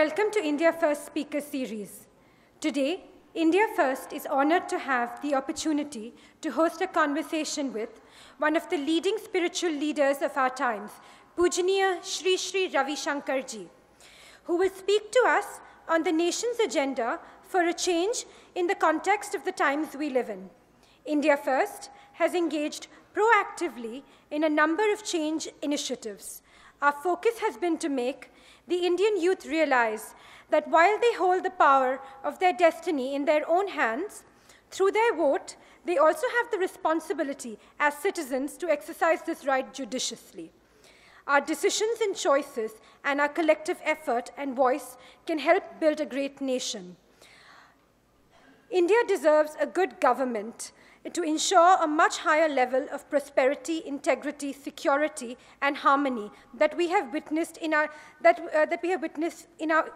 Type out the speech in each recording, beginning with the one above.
Welcome to India First Speaker Series. Today, India First is honored to have the opportunity to host a conversation with one of the leading spiritual leaders of our times, Pujaniya Shri Shri Ravi Shankar Ji, who will speak to us on the nation's agenda for a change in the context of the times we live in. India First has engaged proactively in a number of change initiatives. Our focus has been to make the Indian youth realize that while they hold the power of their destiny in their own hands, through their vote, they also have the responsibility as citizens to exercise this right judiciously. Our decisions and choices and our collective effort and voice can help build a great nation. India deserves a good government to ensure a much higher level of prosperity, integrity, security, and harmony that we have witnessed in our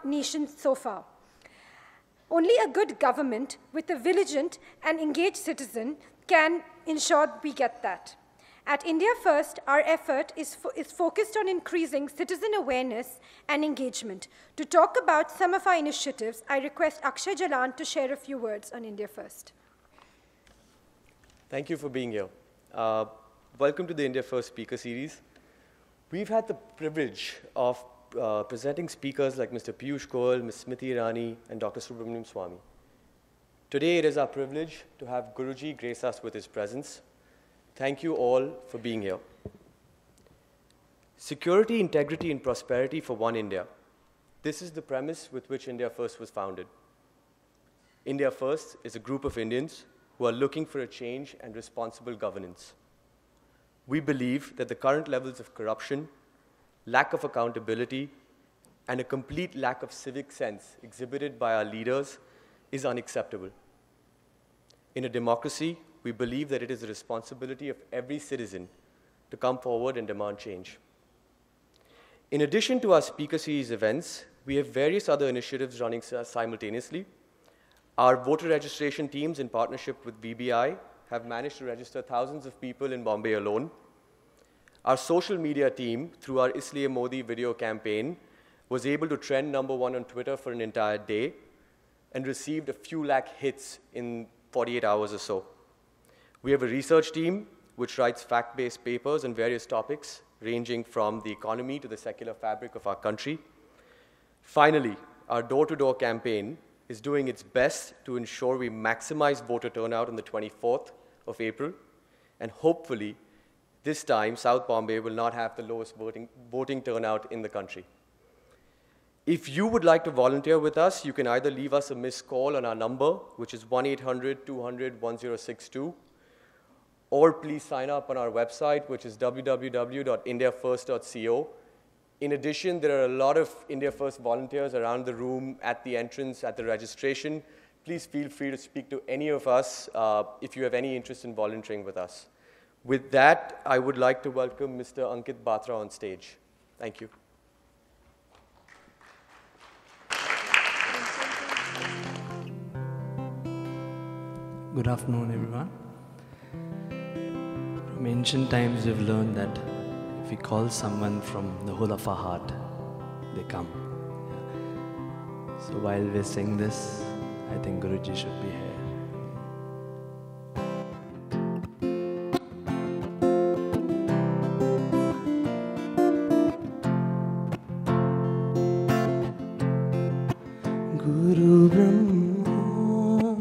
nation so far. Only a good government with a vigilant and engaged citizen can ensure we get that. At India First, our effort is focused on increasing citizen awareness and engagement. To talk about some of our initiatives, I request Akshay Jalan to share a few words on India First. Thank you for being here. Welcome to the India First Speaker Series. We've had the privilege of presenting speakers like Mr. Piyush Goyal, Ms. Smriti Irani, and Dr. Subramanian Swamy. Today, it is our privilege to have Guruji grace us with his presence. Thank you all for being here. Security, integrity, and prosperity for one India. This is the premise with which India First was founded. India First is a group of Indians who are looking for a change and responsible governance. We believe that the current levels of corruption, lack of accountability, and a complete lack of civic sense exhibited by our leaders is unacceptable. In a democracy, we believe that it is the responsibility of every citizen to come forward and demand change. In addition to our Speaker Series events, we have various other initiatives running simultaneously. Our voter registration teams, in partnership with VBI, have managed to register thousands of people in Bombay alone. Our social media team, through our Isliye Modi video campaign, was able to trend #1 on Twitter for an entire day and received a few lakh hits in 48 hours or so. We have a research team which writes fact-based papers on various topics, ranging from the economy to the secular fabric of our country. Finally, our door-to-door campaign is doing its best to ensure we maximize voter turnout on the 24th of April, and hopefully, this time, South Bombay will not have the lowest voting turnout in the country. If you would like to volunteer with us, you can either leave us a missed call on our number, which is 1-800-200-1062, or please sign up on our website, which is www.indiafirst.co. In addition, there are a lot of India First volunteers around the room, at the entrance, at the registration. Please feel free to speak to any of us if you have any interest in volunteering with us. With that, I would like to welcome Mr. Ankit Batra on stage. Thank you. Good afternoon, everyone. From ancient times, we've learned that if we call someone from the whole of our heart, they come. So while we sing this, I think Guruji should be here. Guru Brahma,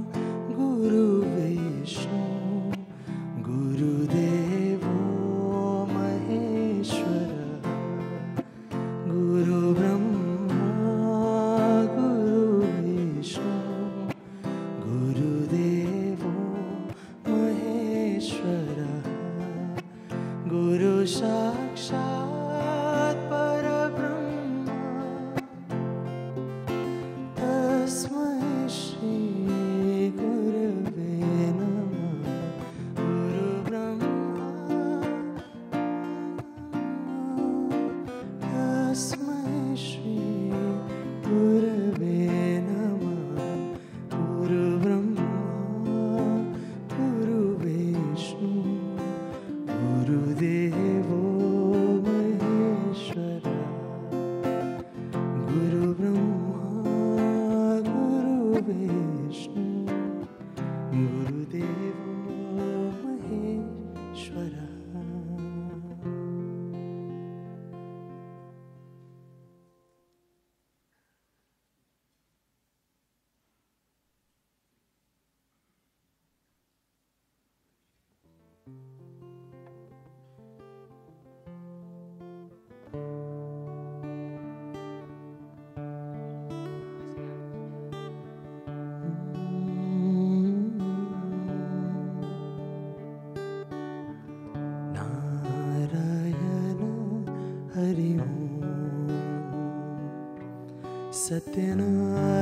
Guru Vishnu, Guru Devo Maheshwara, Guru Brahma, Guru Vishnu, Guru Devo Maheshwara, Guru Sakshat Parabrahma, Tasmai Vishnu गुरुदेवो महेश्वरः।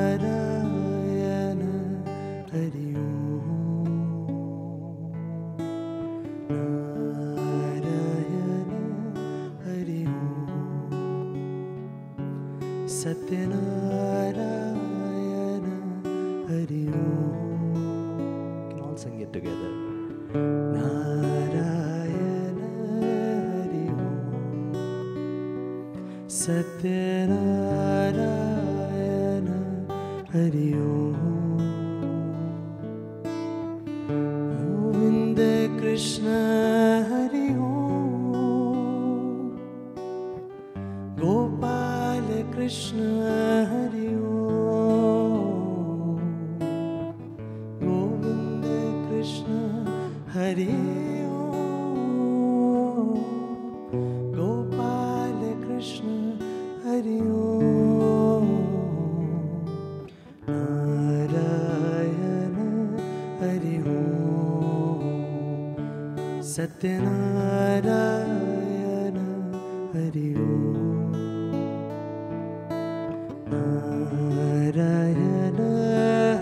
सत्यनारायण हरि ओम नारायण हरि ओम सत्यनारायण हरि ओम। Can all sing it together. Narayan Hari Om Satyanarayan Hari Om. Govind Krishna Hari Om Gopal Krishna Hari Om Govind Krishna Hari Om Gopal Krishna Hari Om Narayan Hari Om Satyanarayan Hari Om Narayan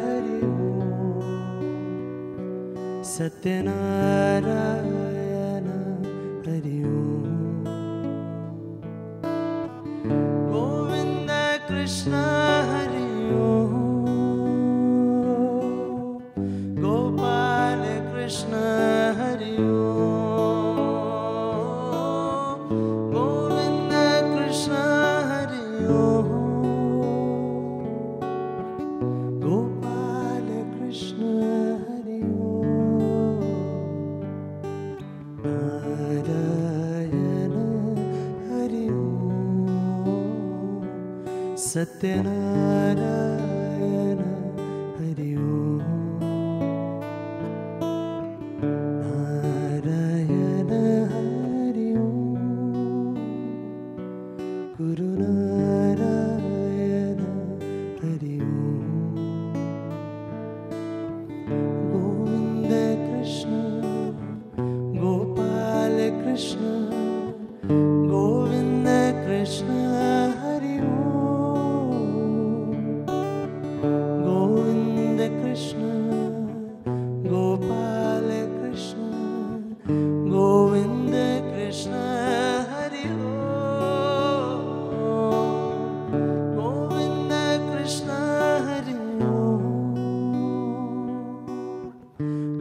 Hari Om Satyanarayan Hari Om. Govind Krishna Hari Om Gopal Krishna Hari Om Govind Krishna Hari Om Gopal Krishna Hari Om Narayan Hari Om Satyanarayan Hari Om Narayan Hari Om Guru Narayan Hari Om Govind Krishna Gopal Krishna Govind Krishna Hari Om Govind Krishna Gopal Krishna Govind Krishna Hari Om Govind Krishna Hari Om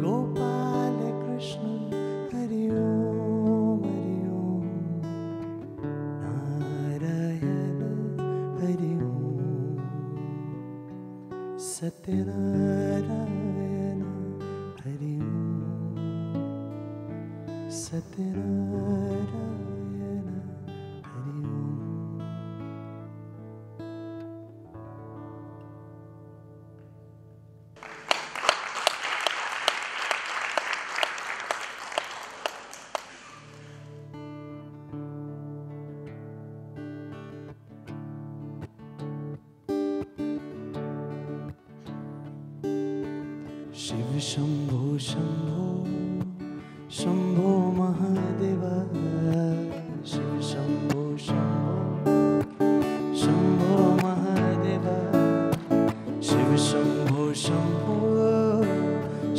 Gopal Krishna Hari Om Narayan Hari Om Satyanarayan Hari Om Satyanarayan Hari Om. Shiv Shambho Shambho Shambho Mahadev Shiv Shambho Shambho Shambho Mahadev Shiv Shambho Shambho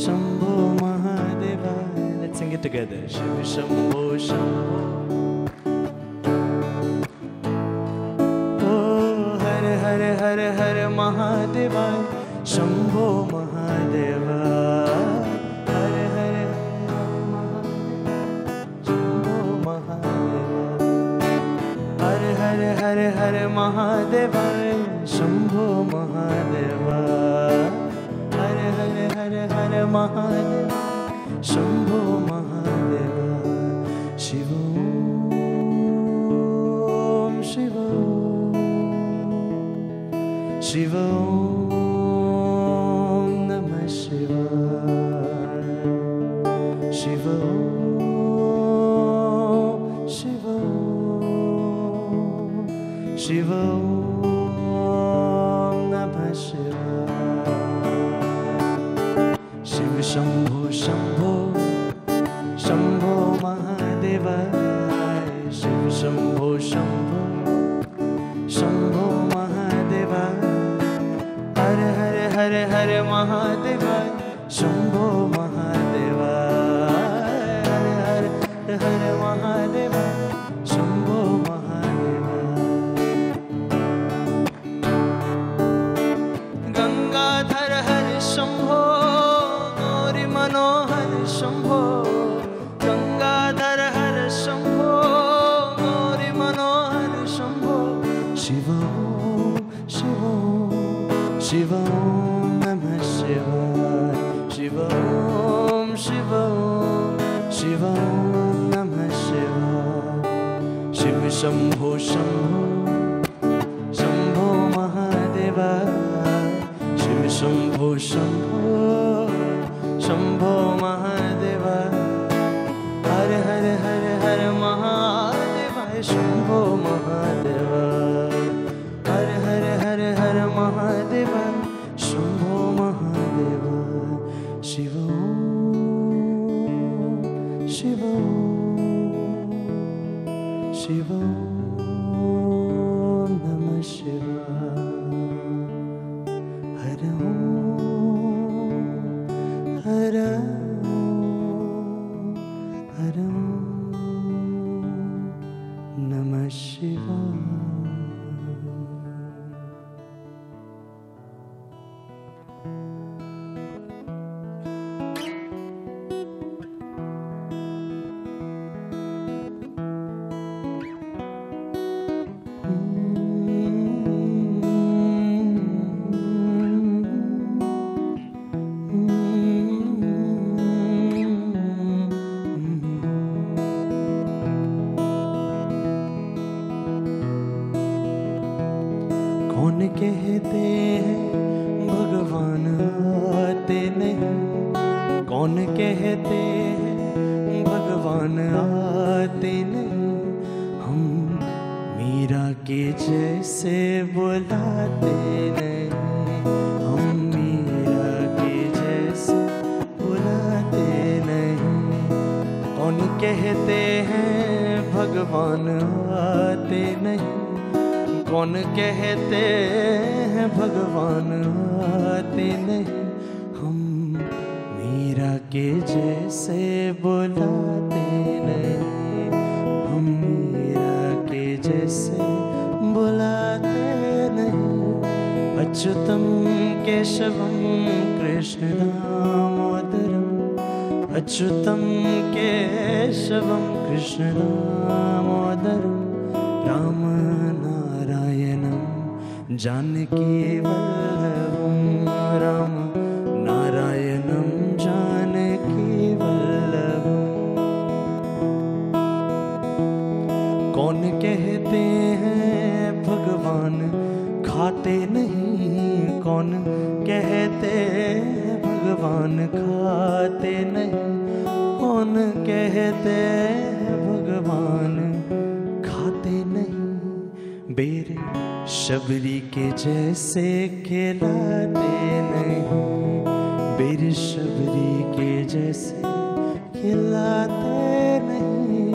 Shambho Mahadev. Let's sing it together. Shiv Shambho Shambho हर हर हर हर महादेव शंभो महादेव हर हर शंभो महादेव हर हर हर हर महादेव शंभो महादेव महादेव शंभो महादेव शिव ओम शिव शिव ओम नमः शिवाय शिव ओम शिव ओम शिव ओम नमः शिवाय शिव शंभो शंभो शंभो महादेव शिव शंभो शंभो शंभो महादेव हर हर हर हर महादेव शंभो महादेव हर हर हर महादेव शंभो महादेव गंगाधर हर शंभो गौरी मनोहर शंभो गंगाधर हर शंभो गौरी मनोहर शंभो शिव शिव शिव नमः शिवाय शिव शिव शिव नमः शिवाय शिव शंभो शंभो शंभो महादेव शिव शंभो शंभो शंभो महादेव हर हर हर हर महादेव शंभो महादेव हर हर हर हर महादेव शंभो महादेव शिव शिव शिव नमः शिवाय हर हर हर नमः शिवाय कौन कहते हैं भगवान आते नहीं कौन कहते हैं भगवान आते नहीं हम मीरा के जैसे बुलाते नहीं हम मीरा के जैसे बुलाते नहीं कौन कहते हैं भगवान आते नहीं कौन कहते हैं भगवान आते नहीं हम मीरा के जैसे बुलाते नहीं हम मीरा के जैसे बुलाते नहीं अच्युतम केशवम कृष्ण दामोदरम अच्युतम केशवम कृष्ण दामोदरम राम नारायणं जानकी वल्लभं राम नारायणं जानकी वल्लभं कौन कहते हैं भगवान खाते नहीं कौन कहते हैं भगवान खाते नहीं कौन कहते हैं भगवान खाते नहीं बेर शबरी के जैसे खिलाते नहीं बेर शबरी के जैसे खिलाते नहीं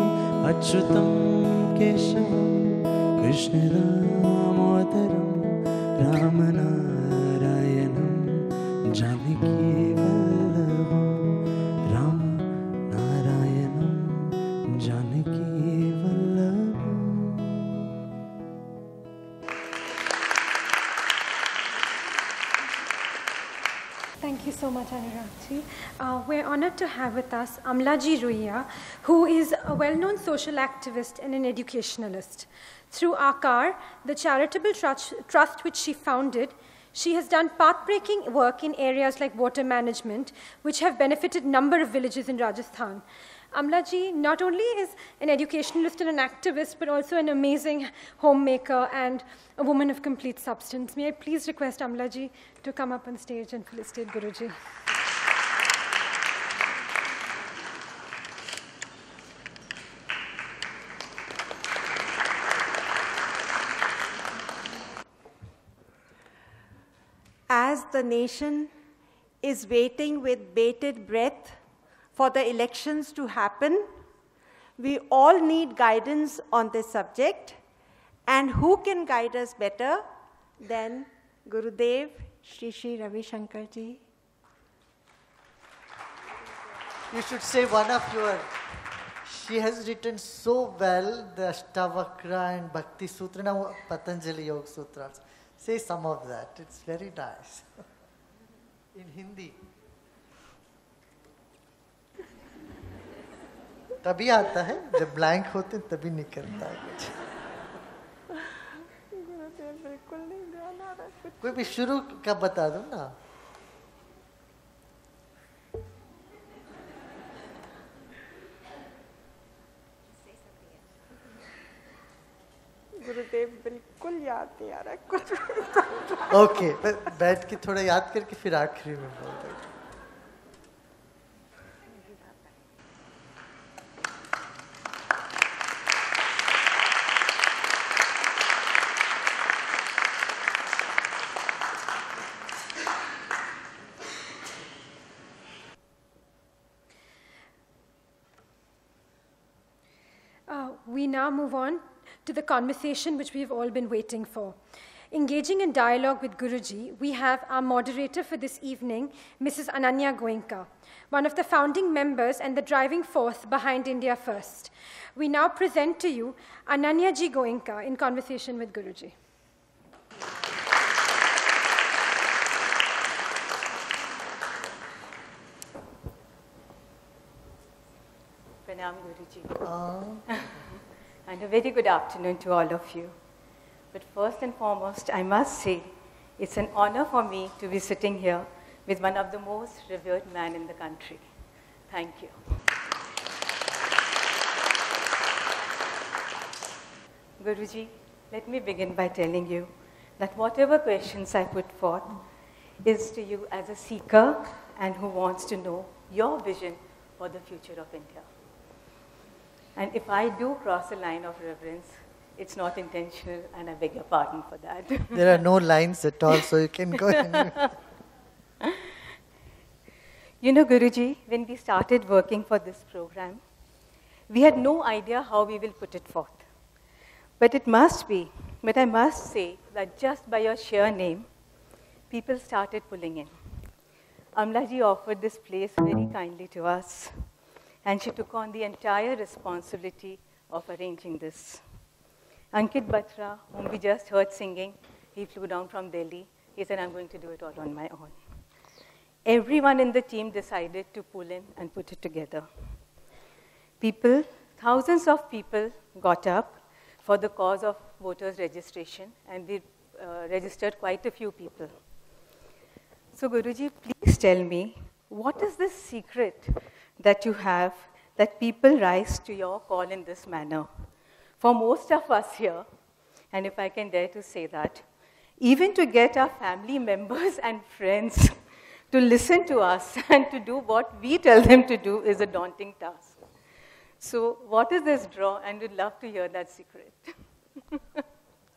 अच्युतम केशवम कृष्ण दामोदरम राम नारायणं जानकी वल्लभं राम नारायणं Janaki वल्लभं Thank you so much, Anuragji. We're honored to have with us Amlaji Ruia, who is a well-known social activist and an educationalist. Through Aakar, the charitable trust which she founded, She has done path-breaking work in areas like water management, which have benefited a number of villages in Rajasthan. Amla ji not only is an educationalist and an activist, but also an amazing homemaker and a woman of complete substance. May I please request Amla ji to come up on stage and felicitate Guruji. As the nation is waiting with bated breath for the elections to happen, we all need guidance on this subject. And who can guide us better than Gurudev, Shri Shri Ravi Shankar ji? You should say one of your, she has written so well the Ashtavakra and Bhakti Sutra, now Patanjali Yoga Sutras. Say some of that, it's very nice. In Hindi. तभी आता है जब blank होते तभी निकलता है कुछ कोई भी शुरू का बता दो ना गुरुदेव बिल्कुल याद नहीं आ रहा कुछ ओके बैठ के थोड़ा याद करके फिर आखिरी में बोल देंगे We now move on to the conversation which we've all been waiting for. Engaging in dialogue with Guruji, we have our moderator for this evening, Mrs. Ananya Goenka, one of the founding members and the driving force behind India First. We now present to you Ananya Ji Goenka in conversation with Guruji. Pranam Guruji. And a very good afternoon to all of you. But first and foremost, I must say, it's an honor for me to be sitting here with one of the most revered men in the country. Thank you. Guruji, let me begin by telling you that whatever questions I put forth is to you as a seeker and who wants to know your vision for the future of India. And if I do cross a line of reverence, it's not intentional, and I beg your pardon for that. There are no lines at all, so you can go anywhere. You know, Guruji, when we started working for this program, we had no idea how we will put it forth. But I must say that just by your sheer name, people started pulling in. Amla ji offered this place very kindly to us. And she took on the entire responsibility of arranging this. Ankit Batra, whom we just heard singing, he flew down from Delhi. He said, I'm going to do it all on my own. Everyone in the team decided to pull in and put it together. People, thousands of people got up for the cause of voters' registration, and we registered quite a few people. So Guruji, please tell me, what is this secret that you have, that people rise to your call in this manner? For most of us here, and if I can dare to say that, even to get our family members and friends to listen to us and to do what we tell them to do is a daunting task. So what is this draw? And we'd love to hear that secret.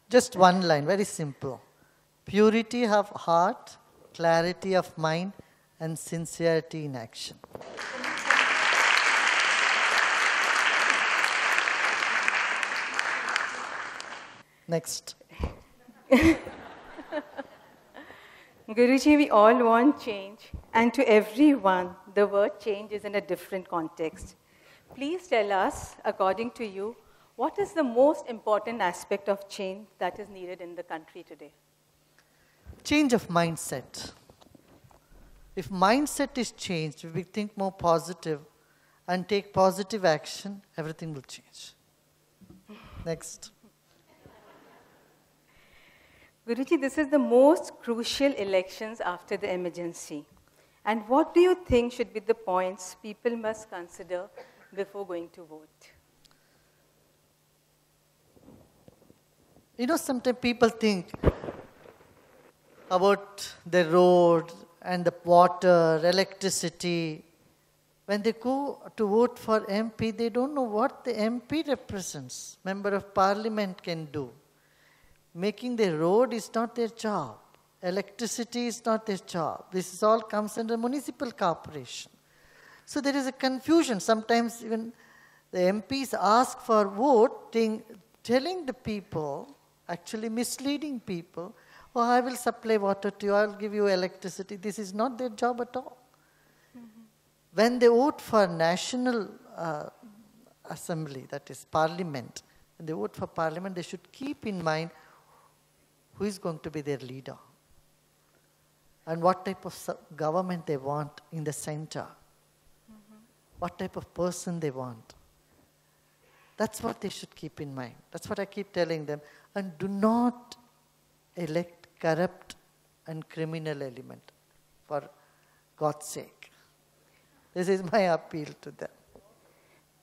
Just one line, very simple. Purity of heart, clarity of mind, and sincerity in action. Next. Guruji, we all want change, and to everyone, the word change is in a different context. Please tell us, according to you, what is the most important aspect of change that is needed in the country today? Change of mindset. If mindset is changed, if we think more positive and take positive action, everything will change. Next. Guruji, this is the most crucial elections after the emergency. And what do you think should be the points people must consider before going to vote? You know, sometimes people think about the road and the water, electricity. When they go to vote for MP, they don't know what the MP represents. Member of Parliament can do. Making the road is not their job. Electricity is not their job. This is all comes under municipal corporation. So there is a confusion. Sometimes even the MPs ask for voting, telling the people, actually misleading people, oh, I will supply water to you, I will give you electricity. This is not their job at all. When they vote for National Assembly, that is Parliament, when they vote for Parliament, they should keep in mind who is going to be their leader and what type of government they want in the center, what type of person they want. That's what they should keep in mind. That's what I keep telling them. And do not elect corrupt and criminal element, for God's sake. This is my appeal to them.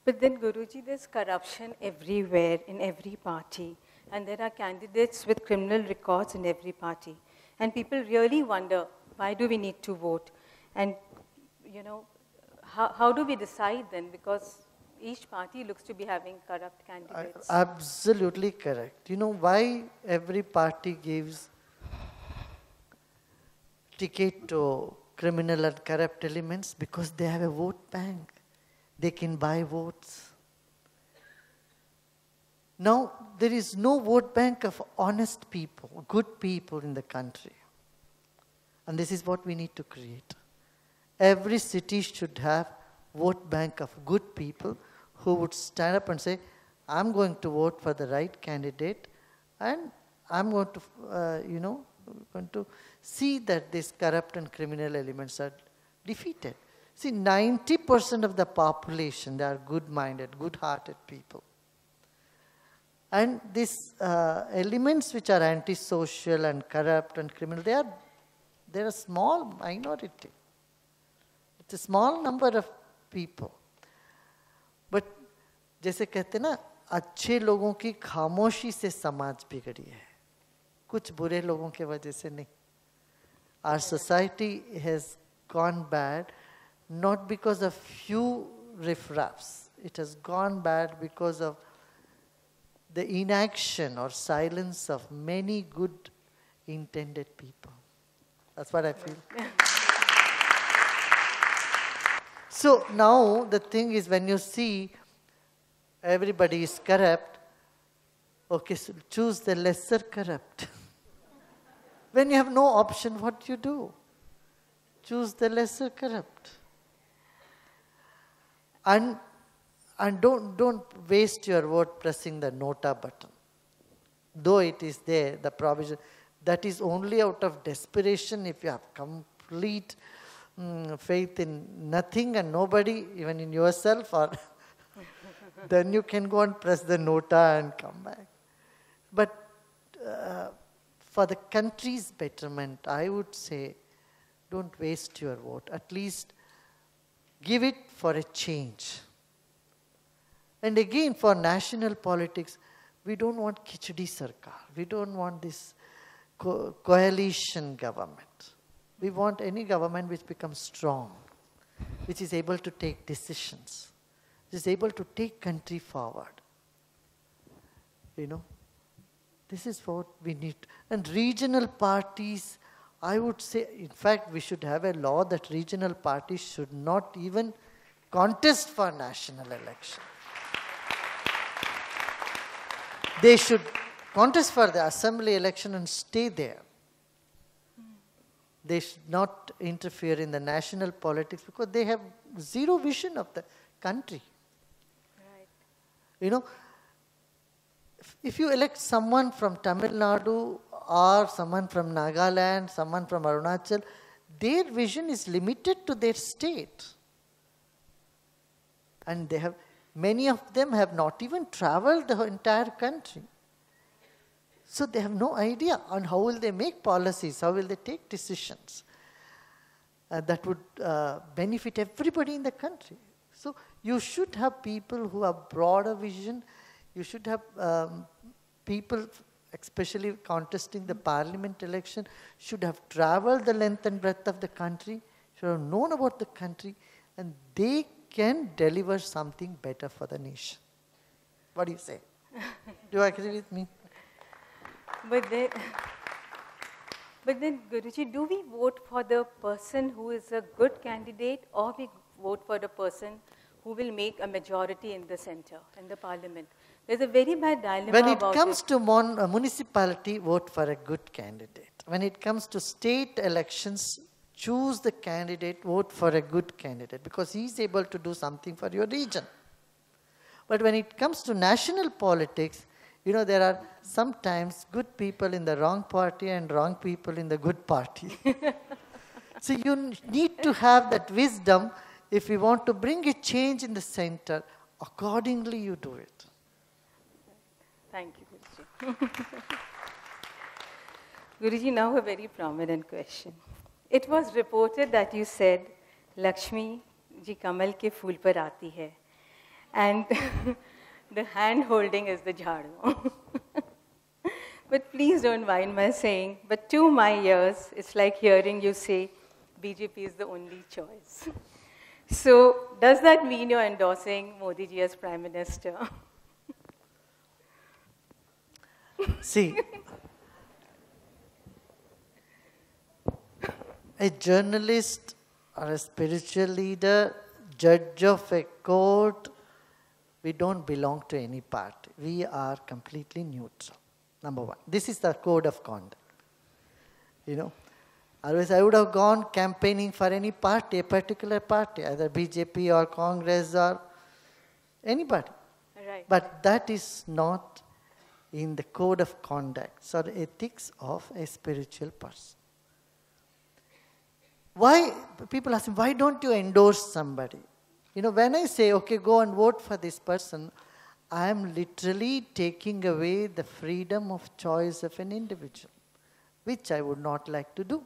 But then, Guruji, there's corruption everywhere, in every party. And there are candidates with criminal records in every party. And people really wonder, why do we need to vote? And, you know, how do we decide then? Because each party looks to be having corrupt candidates. Absolutely correct. You know why every party gives ticket to criminal and corrupt elements? Because they have a vote bank. They can buy votes. Now, there is no vote bank of honest people, good people in the country. And this is what we need to create. Every city should have vote bank of good people who would stand up and say, I'm going to vote for the right candidate and I'm going to, going to see that these corrupt and criminal elements are defeated. See, 90% of the population, they are good-minded, good-hearted people. And these elements which are antisocial and corrupt and criminal, they're a small minority. It's a small number of people. But जैसे कहते ना, अच्छे लोगों की खामोशी से समाज बिगड़ी है, कुछ बुरे लोगों के वजह से नहीं. Our society has gone bad not because of few riffraffs. It has gone bad because of the inaction or silence of many good intended people. That's what I feel. So now the thing is, when you see everybody is corrupt, okay, so choose the lesser corrupt. When you have no option, what you do? Choose the lesser corrupt. And don't waste your vote pressing the nota button. Though it is there, the provision, that is only out of desperation. If you have complete faith in nothing and nobody, even in yourself, or then you can go and press the nota and come back. But for the country's betterment, I would say, don't waste your vote. At least give it for a change. And again, for national politics, we don't want Khichdi Sarkar. We don't want this coalition government. We want any government which becomes strong, which is able to take decisions, which is able to take country forward. You know, this is what we need. And regional parties, I would say, in fact, we should have a law that regional parties should not even contest for national election. They should contest for the assembly election and stay there. They should not interfere in the national politics because they have zero vision of the country. Right. You know, if you elect someone from Tamil Nadu or someone from Nagaland, someone from Arunachal, their vision is limited to their state. And many of them have not even traveled the entire country. So they have no idea on how will they make policies, how will they take decisions that would benefit everybody in the country. So you should have people who have broader vision. You should have people, especially contesting the parliament election, should have traveled the length and breadth of the country, should have known about the country, and they can deliver something better for the nation. What do you say? Do you agree with me? But then, Guruji, do we vote for the person who is a good candidate, or we vote for the person who will make a majority in the center, in the parliament? There's a very bad dilemma When it about comes to municipality, vote for a good candidate. When it comes to state elections, choose the candidate, vote for a good candidate, because he's able to do something for your region. But when it comes to national politics, you know, there are sometimes good people in the wrong party and wrong people in the good party. So you need to have that wisdom. If you want to bring a change in the center, accordingly you do it. Thank you, Guruji. Guruji, now a very prominent question. It was reported that you said, Lakshmi ji kamal ke phool par aati hai. And the hand holding is the jhadu. But please don't mind my saying, but to my ears, it's like hearing you say, BJP is the only choice. So does that mean you're endorsing Modi ji as Prime Minister? See, a journalist or a spiritual leader, judge of a court, we don't belong to any party. We are completely neutral, number one. This is the code of conduct. You know, otherwise I would have gone campaigning for any party, a particular party, either BJP or Congress or anybody. Right. But that is not in the code of conduct or ethics of a spiritual person. Why, people ask me, why don't you endorse somebody? You know, when I say, okay, go and vote for this person, I am literally taking away the freedom of choice of an individual, which I would not like to do.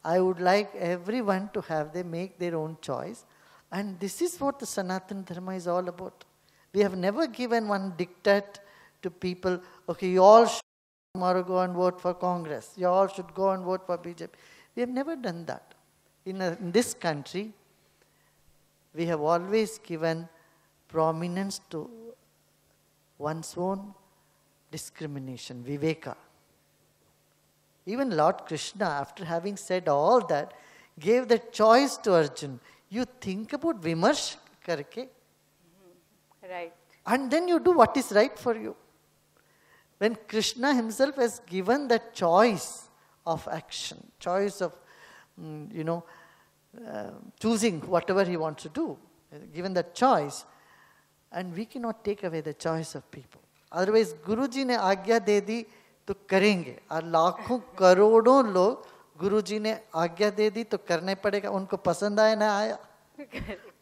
I would like everyone to make their own choice. And this is what the Sanatana Dharma is all about. We have never given one diktat to people, okay, you all should tomorrow go and vote for Congress. You all should go and vote for BJP. We have never done that. In this country, we have always given prominence to one's own discrimination, viveka. Even Lord Krishna, after having said all that, gave the choice to Arjuna. You think about vimarsh karke. Right. And then you do what is right for you. When Krishna himself has given the choice of action, choice of, choosing whatever he wants to do, given that choice, and we cannot take away the choice of people. Otherwise, Guruji ne आज्ञा दे दी तो करेंगे, और लाखों करोड़ों लोग गुरुजी ने आज्ञा दे दी तो करने पड़ेगा, उनको पसंद आया ना आया,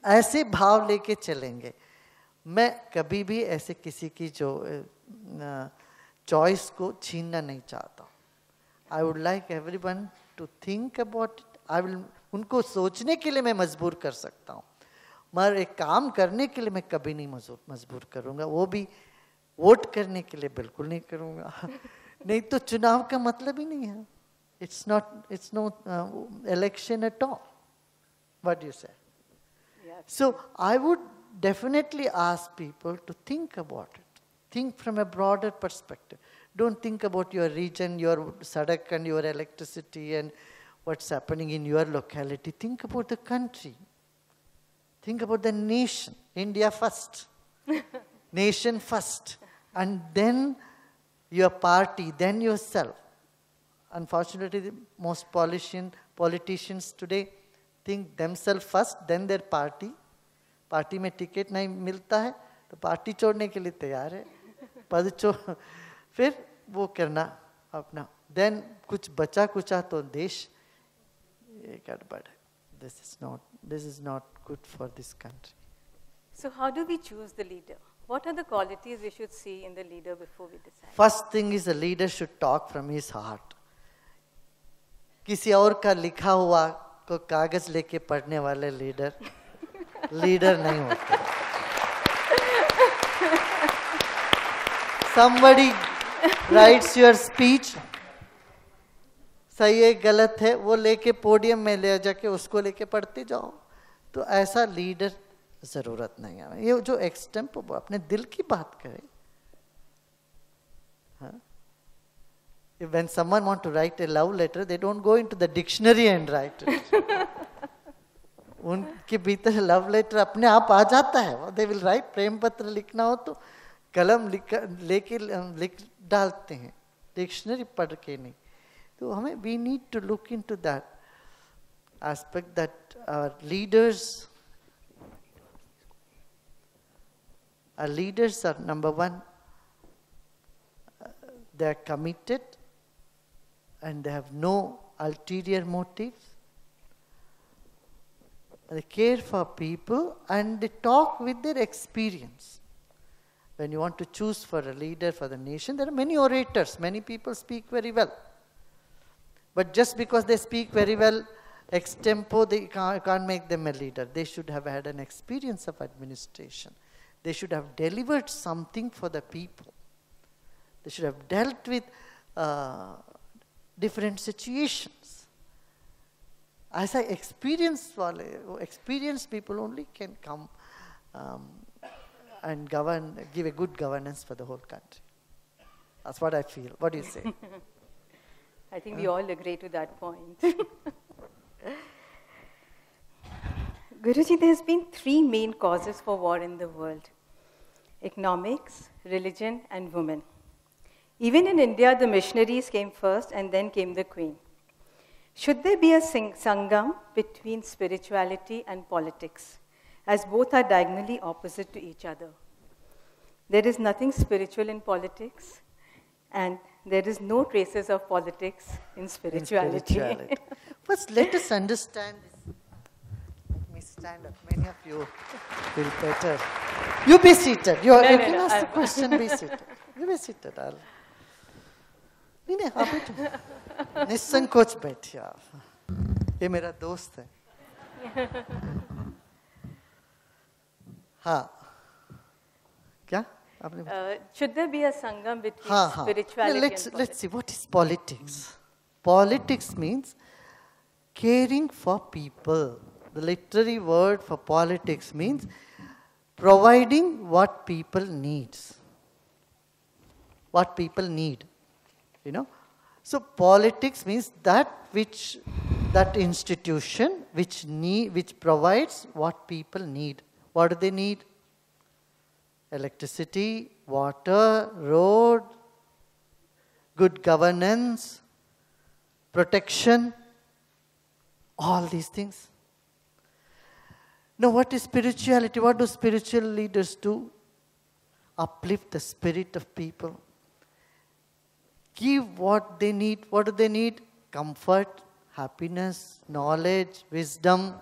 ऐसे भाव लेके चलेंगे. मैं कभी भी ऐसे किसी की जो चॉइस को छीनना नहीं चाहता. I would like everyone to think about it. I will, उनको सोचने के लिए मैं मजबूर कर सकता हूँ, मगर एक काम करने के लिए मैं कभी नहीं मजबूर करूँगा. वो भी वोट करने के लिए बिल्कुल नहीं करूँगा. नहीं तो चुनाव का मतलब ही नहीं है. It's no election at all. What do you say? Yes. So I would definitely ask people to think about it. Think from a broader perspective. Don't think about your region, your sadak and your electricity and what's happening in your locality. Think about the country. Think about the nation. India first. Nation first. And then your party, then yourself. Unfortunately, most politicians today think themselves first, then their party. Party में ticket नहीं मिलता है तो party छोड़ने के लिए तैयार है, पद छोड़ फिर वो करना अपना, देन कुछ बचा कुचा तो देश गड़बड़ है. This is not good for this country. So how do we choose the leader? What are the qualities we should see in the leader before we decide? First thing is a leader should talk from his heart. किसी और का लिखा हुआ को कागज लेके पढ़ने वाले लीडर लीडर नहीं होते. Somebody writes your speech, सही है गलत है, वो लेके पोडियम में ले जाके उसको लेके पढ़ते जाओ. तो ऐसा लीडर जरूरत नहीं है. ये जो एक्सटेम्पो अपने दिल की बात करे. When someone want to write a love letter, they don't go into the dictionary and write it. उनके भीतर लव लेटर अपने आप आ जाता है. They will write, प्रेम पत्र लिखना हो तो कलम लेके लिख डालते हैं, डिक्शनरी पढ़ के नहीं. तो हमें we need to look into that aspect that our leaders are number one, they are committed and they have no ulterior motives. They care for people and they talk with their experience. When you want to choose for a leader for the nation, there are many orators, many people speak very well. But just because they speak very well, extempo, they can't make them a leader. They should have had an experience of administration. They should have delivered something for the people. They should have dealt with different situations. As I experienced people only can come and govern, give a good governance for the whole country. That's what I feel. What do you say? I think we all agree to that point. Guruji, there's been three main causes for war in the world: economics, religion, and women. Even in India, the missionaries came first and then came the queen. Should there be a sangam between spirituality and politics, as both are diagonally opposite to each other? There is nothing spiritual in politics, and there is no traces of politics in spirituality. First, let us understand this. Let me stand up. Many of you feel better. You be seated. You can ask the question, be seated. You be seated. नहीं आप बैठो, निसंकोच बैठिए आप. ये मेरा दोस्त है. हाँ, क्या आपने? Should there be a sangam between spirituality and politics? Let's see, what is politics? Politics means caring for people. The literary word for politics means providing what people needs. What people need. You know, so politics means that institution which provides what people need. What do they need? Electricity, water, road, good governance, protection, all these things. Now, what is spirituality? What do spiritual leaders do? Uplift the spirit of people. Give what they need. What do they need? Comfort, happiness, knowledge, wisdom.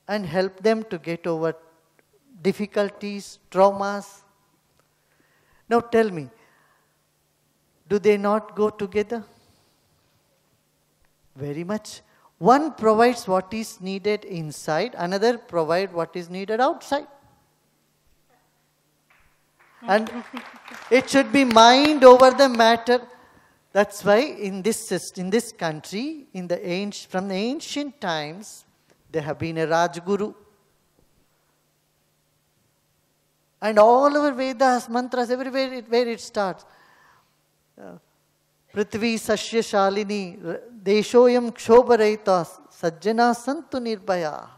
And help them to get over difficulties, traumas. Now tell me, do they not go together? Very much. One provides what is needed inside, another provides what is needed outside. And it should be mind over the matter. That's why in this country, from the ancient times, there have been a Rajguru. And all over Vedas, mantras, everywhere where it starts. Prithvi Sashya Shalini, Deshoyam Kshobarayita, Sajjana Santu Nirbhaya.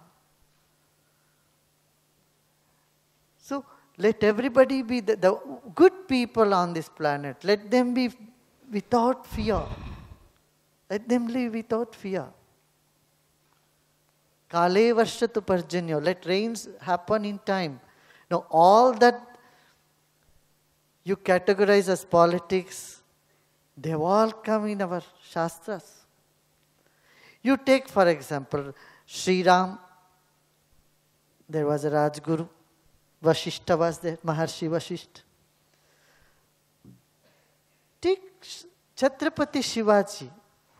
So, let everybody be the good people on this planet. Let them be without fear. Let them live without fear. Kale varshatu parjanyo. Let rains happen in time. Now, all that you categorize as politics, they have all come in our Shastras. You take, for example, Sri Ram. There was a Rajguru. Vashishta was there, Maharshi Vashishta. Take Chhatrapati Shivaji,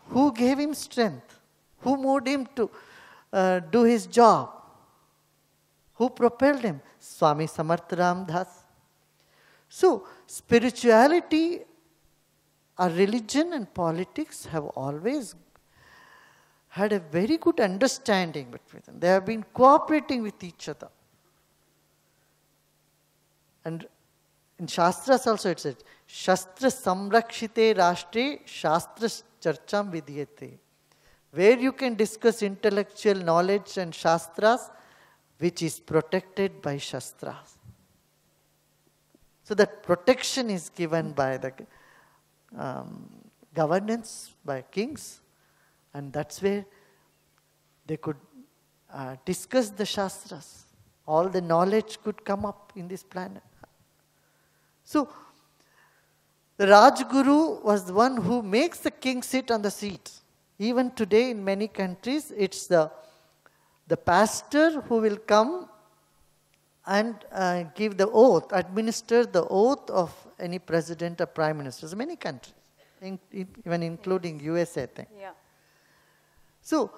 who gave him strength, who moved him to do his job, who propelled him? Swami Samarth Ram Das. So, spirituality or religion and politics have always had a very good understanding between them. They have been cooperating with each other. And in Shastras also it says, Shastra Samrakshite Rashtre Shastra Charcham Vidyate. Where you can discuss intellectual knowledge and Shastras, which is protected by Shastras. So that protection is given by the governance, by kings, and that's where they could discuss the Shastras. All the knowledge could come up in this planet. So, the Rajguru was the one who makes the king sit on the seat. Even today in many countries, it's the pastor who will come and give the oath, administer the oath of any president or prime minister. So many countries, even including US, I think. Yeah. So,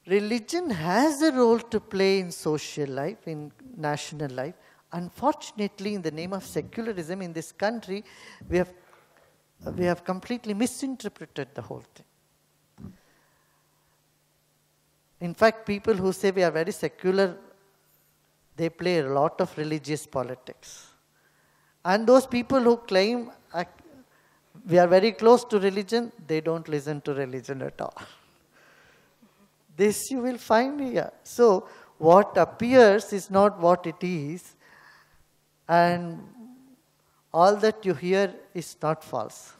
religion has a role to play in social life, in national life. Unfortunately, in the name of secularism in this country, we have completely misinterpreted the whole thing. In fact, people who say we are very secular, they play a lot of religious politics. And those people who claim we are very close to religion, they don't listen to religion at all. This you will find here. So, what appears is not what it is, and all that you hear is not false.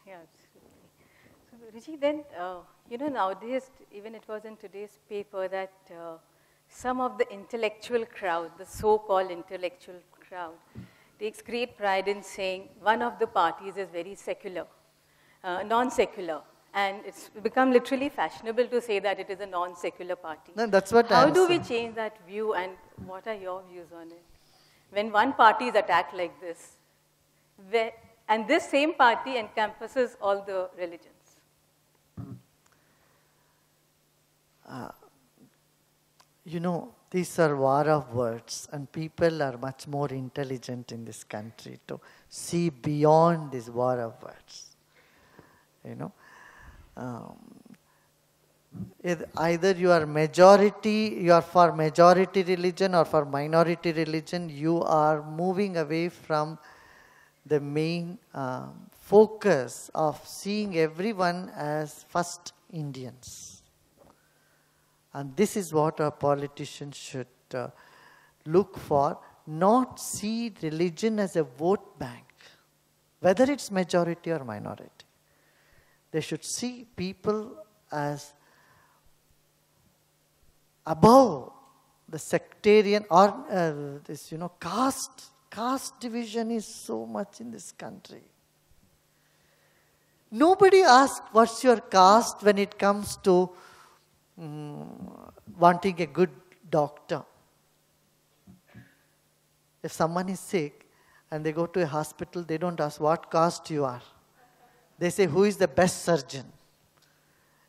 Yeah, absolutely. So, Ruchi, then, nowadays, even it was in today's paper that some of the intellectual crowd, the so-called intellectual crowd, takes great pride in saying one of the parties is very secular, non-secular. And it's become literally fashionable to say that it is a non-secular party. No, that's what How I'm do we saying. change that view, and what are your views on it? When one party is attacked like this, and this same party encompasses all the religions. These are war of words, and people are much more intelligent in this country to see beyond this war of words. Either you are for majority religion or for minority religion, you are moving away from the main focus of seeing everyone as first Indians. And this is what our politicians should look for, not see religion as a vote bank, whether it's majority or minority. They should see people as above the sectarian or caste division is so much in this country. Nobody asks what's your caste when it comes to wanting a good doctor. If someone is sick and they go to a hospital, they don't ask what caste you are. They say, who is the best surgeon?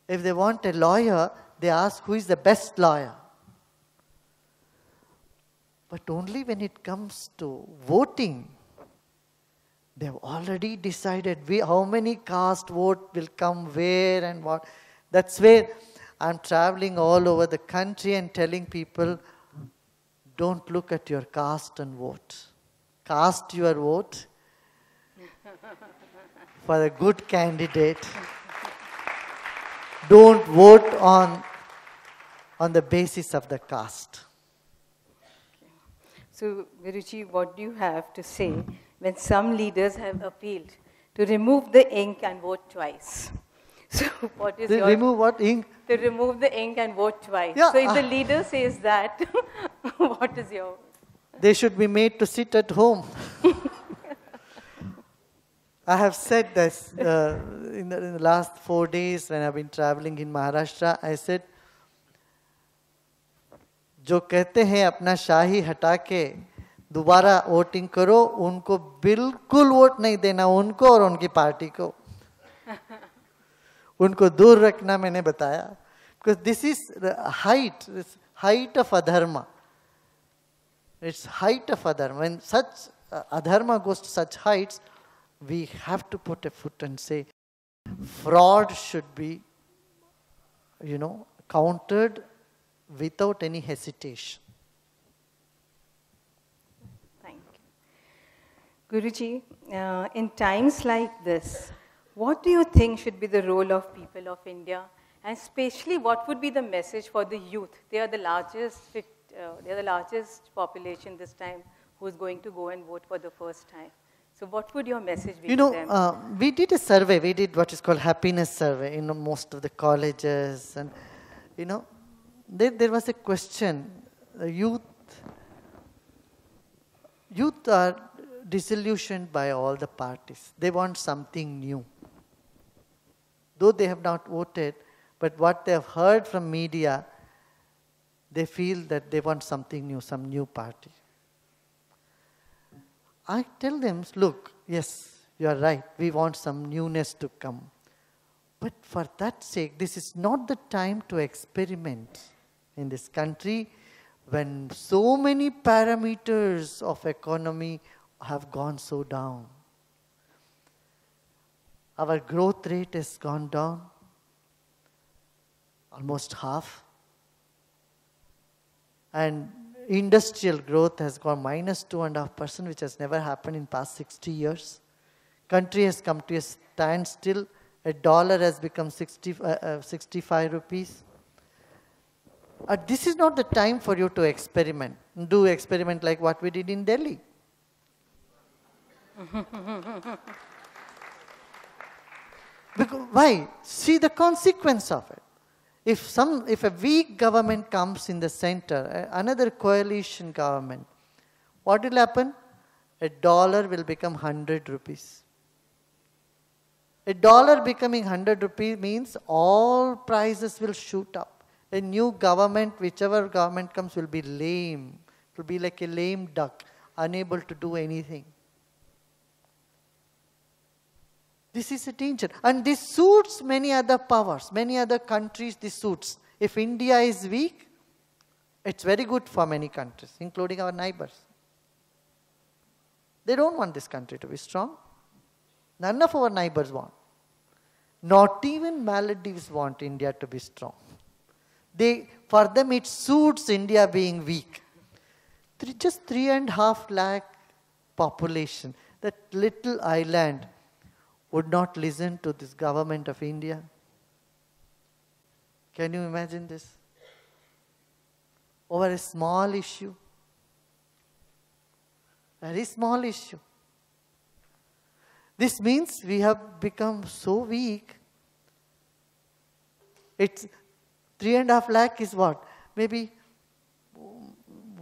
If they want a lawyer, they ask, who is the best lawyer? But only when it comes to voting, they have already decided how many caste vote will come where and what. That's where I'm traveling all over the country and telling people, don't look at your caste and vote. Cast your vote for a good candidate. Don't vote on the basis of the caste. So, Viruchi, what do you have to say when some leaders have appealed to remove the ink and vote twice? So, what is your... Remove what? Ink? To remove the ink and vote twice. Yeah, so, if the leader says that, what is your... They should be made to sit at home. I have said this in the last 4 days when I've been traveling in Maharashtra. I said, जो कहते हैं अपना शाही हटा के दोबारा voting करो, उनको बिल्कुल वोट नहीं देना, उनको और उनकी पार्टी को उनको दूर रखना मैंने बताया, because this is the height of adharma. It's height of adharma. When such adharma goes to such heights, we have to put a foot and say, fraud should be, countered without any hesitation. Thank you. Guruji, in times like this, what do you think should be the role of people of India? And especially, what would be the message for the youth? They are the largest population this time who is going to go and vote for the first time. So what would your message be to them? We did a survey. We did what is called happiness survey in most of the colleges. And, there was a question. Youth are disillusioned by all the parties. They want something new. Though they have not voted, but what they have heard from media, they feel that they want something new, some new party. I tell them, look, yes, you are right, we want some newness to come. But for that sake, this is not the time to experiment in this country when so many parameters of economy have gone so down. Our growth rate has gone down almost half. And industrial growth has gone -2.5%, which has never happened in past 60 years. Country has come to a standstill. A dollar has become 65 rupees. This is not the time for you to experiment. Do experiment like what we did in Delhi. Because, why? See the consequence of it. If a weak government comes in the center, another coalition government, what will happen? A dollar will become 100 rupees. A dollar becoming 100 rupees means all prices will shoot up. A new government, whichever government comes, will be lame. It will be like a lame duck, unable to do anything. This is a danger. And this suits many other powers, many other countries this suits. If India is weak, it's very good for many countries, including our neighbors. They don't want this country to be strong. None of our neighbors want. Not even Maldives want India to be strong. For them it suits India being weak. Just 3.5 lakh population, that little island would not listen to this government of India. Can you imagine this? Over a small issue. Very small issue. This means we have become so weak. It's 3.5 lakh is what? Maybe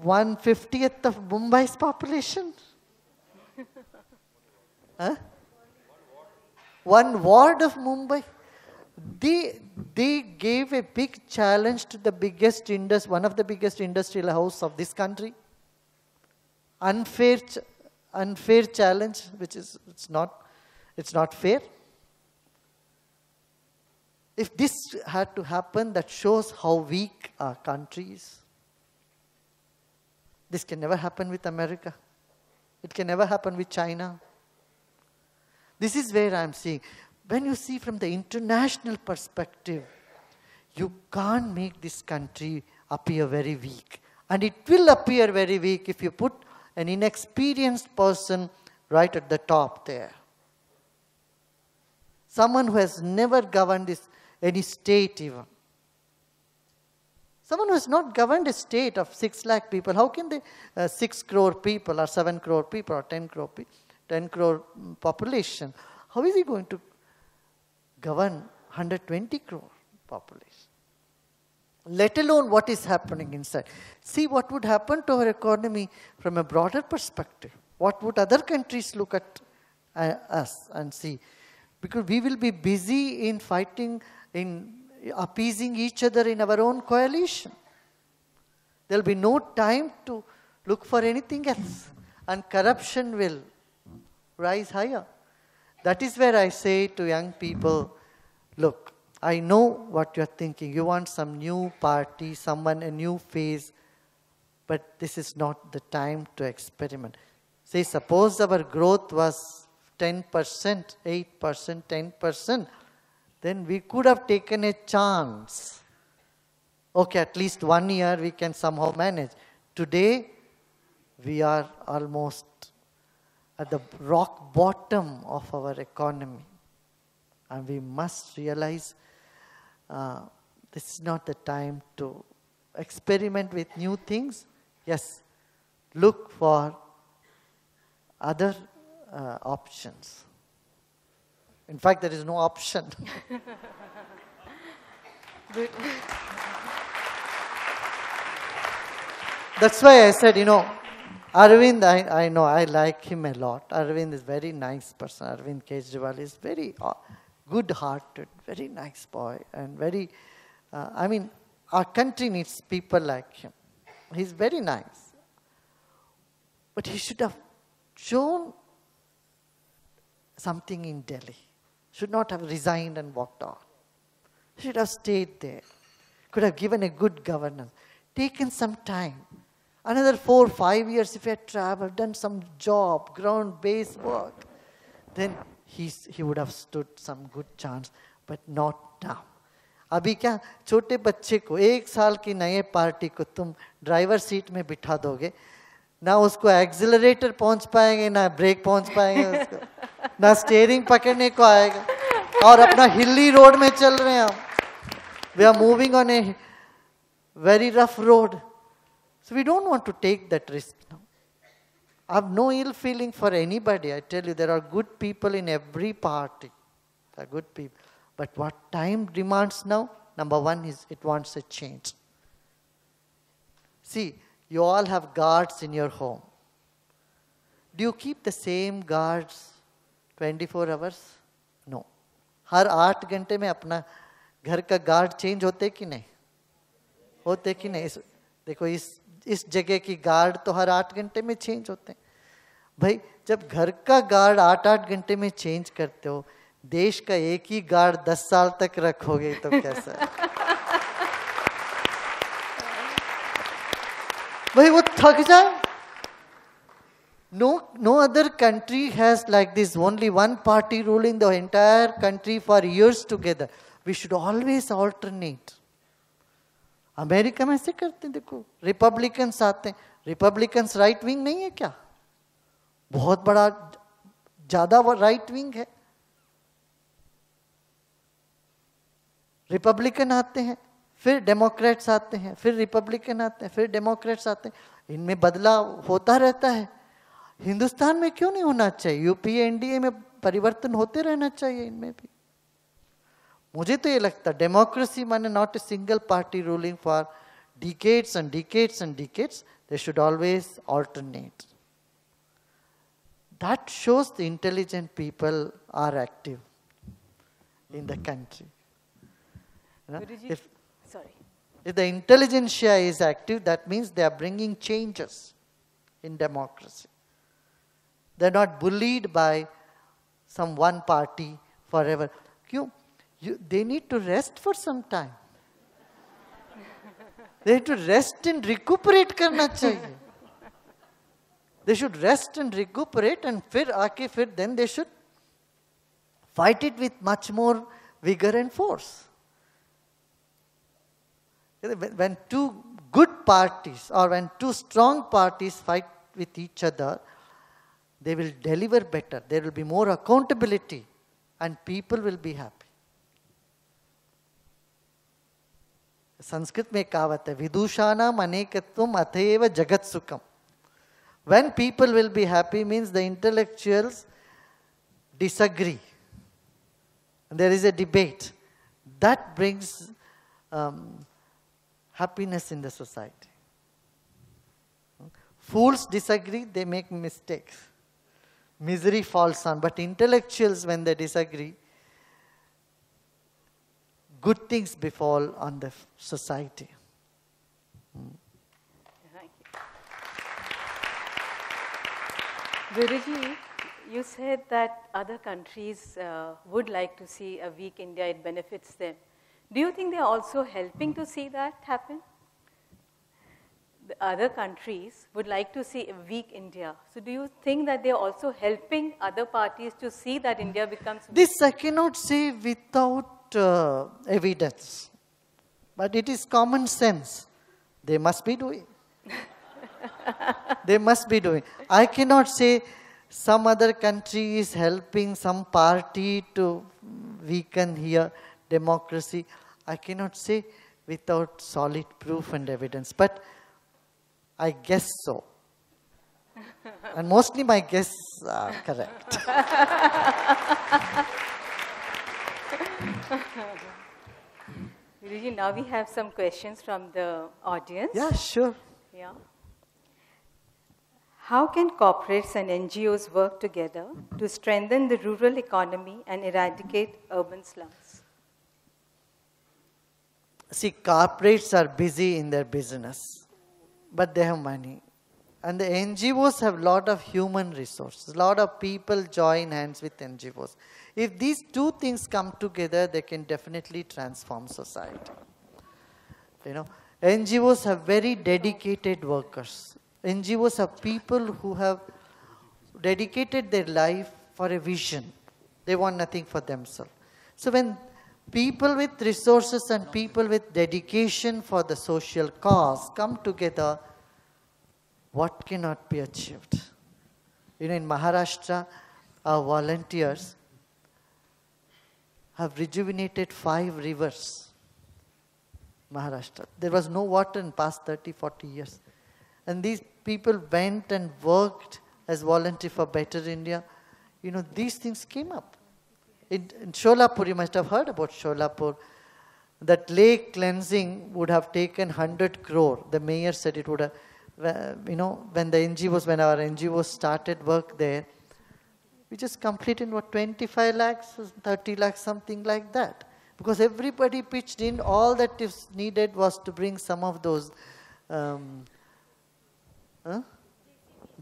1/50th of Mumbai's population. Huh? One ward of Mumbai. They gave a big challenge to the one of the biggest industrial house of this country. Unfair challenge, which is it's not fair. If this had to happen, that shows how weak our country is. This can never happen with America. It can never happen with China. This is where I'm seeing. When you see from the international perspective, you can't make this country appear very weak. And it will appear very weak if you put an inexperienced person right at the top there. Someone who has never governed any state even. Someone who has not governed a state of 6 lakh people, how can they, 6 crore people or 7 crore people or 10 crore population, how is he going to govern 120 crore population? Let alone what is happening inside. See what would happen to our economy from a broader perspective. What would other countries look at us and see? Because we will be busy in fighting, in appeasing each other in our own coalition. There will be no time to look for anything else. And corruption will rise higher. That is where I say to young people, look, I know what you're thinking. You want some new party, a new phase, but this is not the time to experiment. Say, suppose our growth was 10%, 8%, 10%, then we could have taken a chance. Okay, at least 1 year we can somehow manage. Today, we are almost at the rock bottom of our economy. And we must realize this is not the time to experiment with new things. Yes, look for other options. In fact, there is no option. That's why I said, Arvind, I know, I like him a lot. Arvind is a very nice person. Arvind Kejriwal is very good-hearted, very nice boy, and very, our country needs people like him. He's very nice. But he should have shown something in Delhi. Should not have resigned and walked out. He should have stayed there. Could have given a good governance. Taken some time. Another 4 or 5 years if he had traveled, done some job, ground-based work, then he would have stood some good chance, but not now. अभी क्या छोटे बच्चे को 1 साल की नए party को तुम ड्राइवर सीट में बिठा दोगे, ना उसको एक्सिलरेटर पहुंच पाएंगे, ना ब्रेक पहुंच पाएंगे उसको, ना स्टीयरिंग पकड़ने को आएगा, और अपना हिली रोड में चल रहे हैं हम. We are moving on a very rough road. So we don't want to take that risk now. I have no ill feeling for anybody. I tell you, there are good people in every party. There are good people. But what time demands now? Number one is it wants a change. See, you all have guards in your home. Do you keep the same guards 24 hours? No. हर 8 घंटे में अपना घर का guard change होते कि नहीं? होते कि नहीं? देखो इस जगह की गार्ड तो हर 8 घंटे में चेंज होते हैं. भाई जब घर का गार्ड 8-8 घंटे में चेंज करते हो, देश का एक ही गार्ड 10 साल तक रखोगे तो कैसा है? भाई वो थक जाए. No other country has like this, only one party ruling the entire country for years together. We should always alternate. America में ऐसे करते हैं. देखो रिपब्लिकन्स आते हैं. रिपब्लिकन्स राइट विंग नहीं है क्या? बहुत बड़ा ज्यादा राइट विंग है. रिपब्लिकन आते हैं, फिर डेमोक्रेट्स आते हैं, फिर रिपब्लिकन आते हैं, फिर डेमोक्रेट्स आते हैं. इनमें बदलाव होता रहता है. हिंदुस्तान में क्यों नहीं होना चाहिए? यूपीए एनडीए में परिवर्तन होते रहना चाहिए इनमें भी. मुझे तो ये लगता है डेमोक्रेसी माने not a single party ruling for decades and decades and decades. They should always alternate. That shows the intelligent people are active in the country. Guruji, If the intelligentsia is active, that means they are bringing changes in democracy. They are not bullied by some one party forever. They need to rest for some time. They need to rest and recuperate करना चाहिए. They should rest and recuperate, and then they should fight it with much more vigor and force. When two good parties or when two strong parties fight with each other, they will deliver better. There will be more accountability and people will be happy. Sanskrit में कहावत है, विदुषानाम अनेकत्वम अतएव जगत सुखम. When people will be happy means the intellectuals disagree. And there is a debate. That brings happiness in the society. Fools disagree, they make mistakes. Misery falls on. But intellectuals, when they disagree, good things befall on the society. Guruji, you said that other countries would like to see a weak India, it benefits them. Do you think they are also helping to see that happen? The other countries would like to see a weak India. So do you think that they are also helping other parties to see that India becomes weak? This I cannot say without evidence, but it is common sense. They must be doing. They must be doing. I cannot say some other country is helping some party to weaken here democracy. I cannot say without solid proof and evidence, but I guess so. And mostly my guesses are correct. Guruji, now we have some questions from the audience. Yeah, sure. Yeah. How can corporates and NGOs work together to strengthen the rural economy and eradicate urban slums? See, corporates are busy in their business, but they have money. And the NGOs have a lot of human resources. A lot of people join hands with NGOs. If these two things come together, they can definitely transform society. You know, NGOs have very dedicated workers. NGOs are people who have dedicated their life for a vision. They want nothing for themselves. So when people with resources and people with dedication for the social cause come together, what cannot be achieved? You know, in Maharashtra, our volunteers have rejuvenated 5 rivers. Maharashtra. There was no water in past 30, 40 years. And these people went and worked as volunteers for Better India. You know, these things came up. In Sholapur, you must have heard about Sholapur. That lake cleansing would have taken 100 crore. The mayor said it would have, you know, when our NGOs started work there, we just completed what, 25 lakhs, 30 lakhs, something like that. Because everybody pitched in, all that is needed was to bring some of those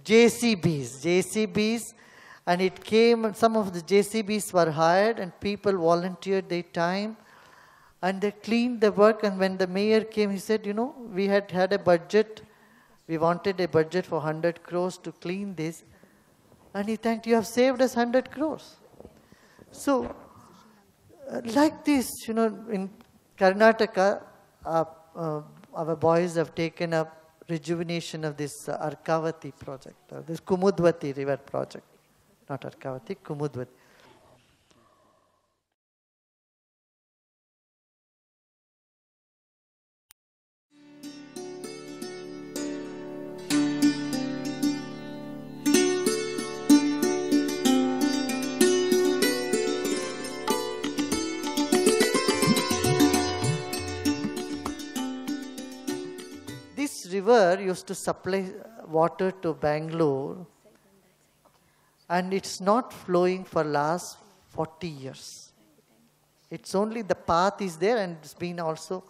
JCBs, and it came, some of the JCBs were hired and people volunteered their time and they cleaned the work. And when the mayor came, he said, you know, we had a budget, we wanted a budget for 100 crores to clean this. And he thanked, you have saved us 100 crores. So, like this, you know, in Karnataka, our boys have taken up rejuvenation of this Arkavati project, this Kumudvati river project. Not Arkavati, Kumudvati. This river used to supply water to Bangalore, and it's not flowing for last 40 years. It's only the path is there, and it's been also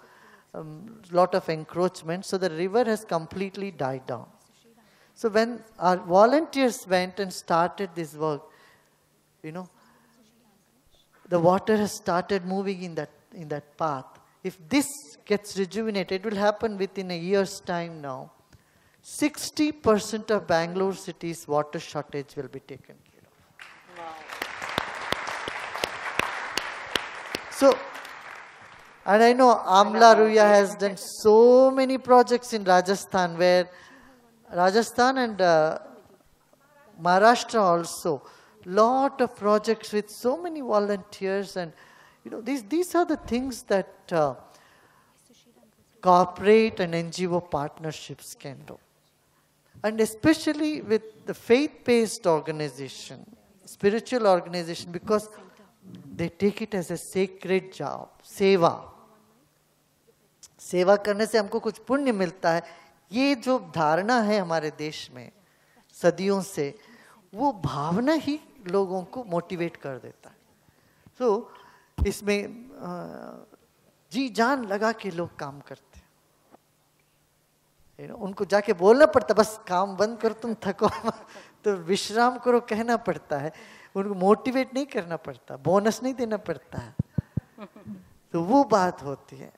lot of encroachment, so the river has completely died down. So when our volunteers went and started this work, you know, the water has started moving in that path. If this gets rejuvenated, it will happen within a year's time now. 60% of Bangalore city's water shortage will be taken care of. Wow. So, and I know Amla Ruya has done so many projects in Rajasthan, where Rajasthan and Maharashtra also, lot of projects with so many volunteers, and you know, these are the things that corporate and NGO partnerships can do. And especially with the faith-based organization, spiritual organization, because they take it as a sacred job, seva. सेवा करने से हमको कुछ पुण्य मिलता है, ये जो धारणा है हमारे देश में सदियों से, वो भावना ही लोगों को मोटिवेट कर देता है. तो इसमें जी जान लगा के लोग काम करते हैं. उनको जाके बोलना पड़ता, बस काम बंद करो, तुम थको तो विश्राम करो कहना पड़ता है, उनको मोटिवेट नहीं करना पड़ता, बोनस नहीं देना पड़ता है, तो वो बात होती है।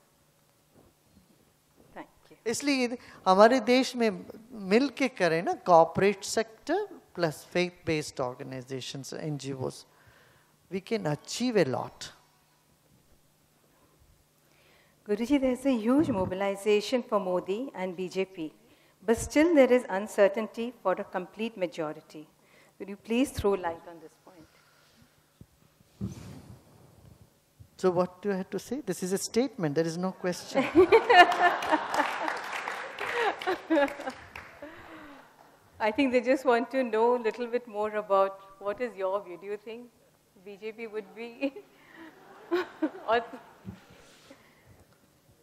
इसलिए हमारे देश में मिल के करें ना, corporate sector plus faith based organisations, NGOs, we can achieve a lot. Guruji, there's a huge mobilization for Modi and BJP, but still there is uncertainty for a complete majority. Could you please throw light on this point? So what do I have to say? This is a statement, there is no question. I think they just want to know a little bit more about what is your view. Do you think BJP would be? Or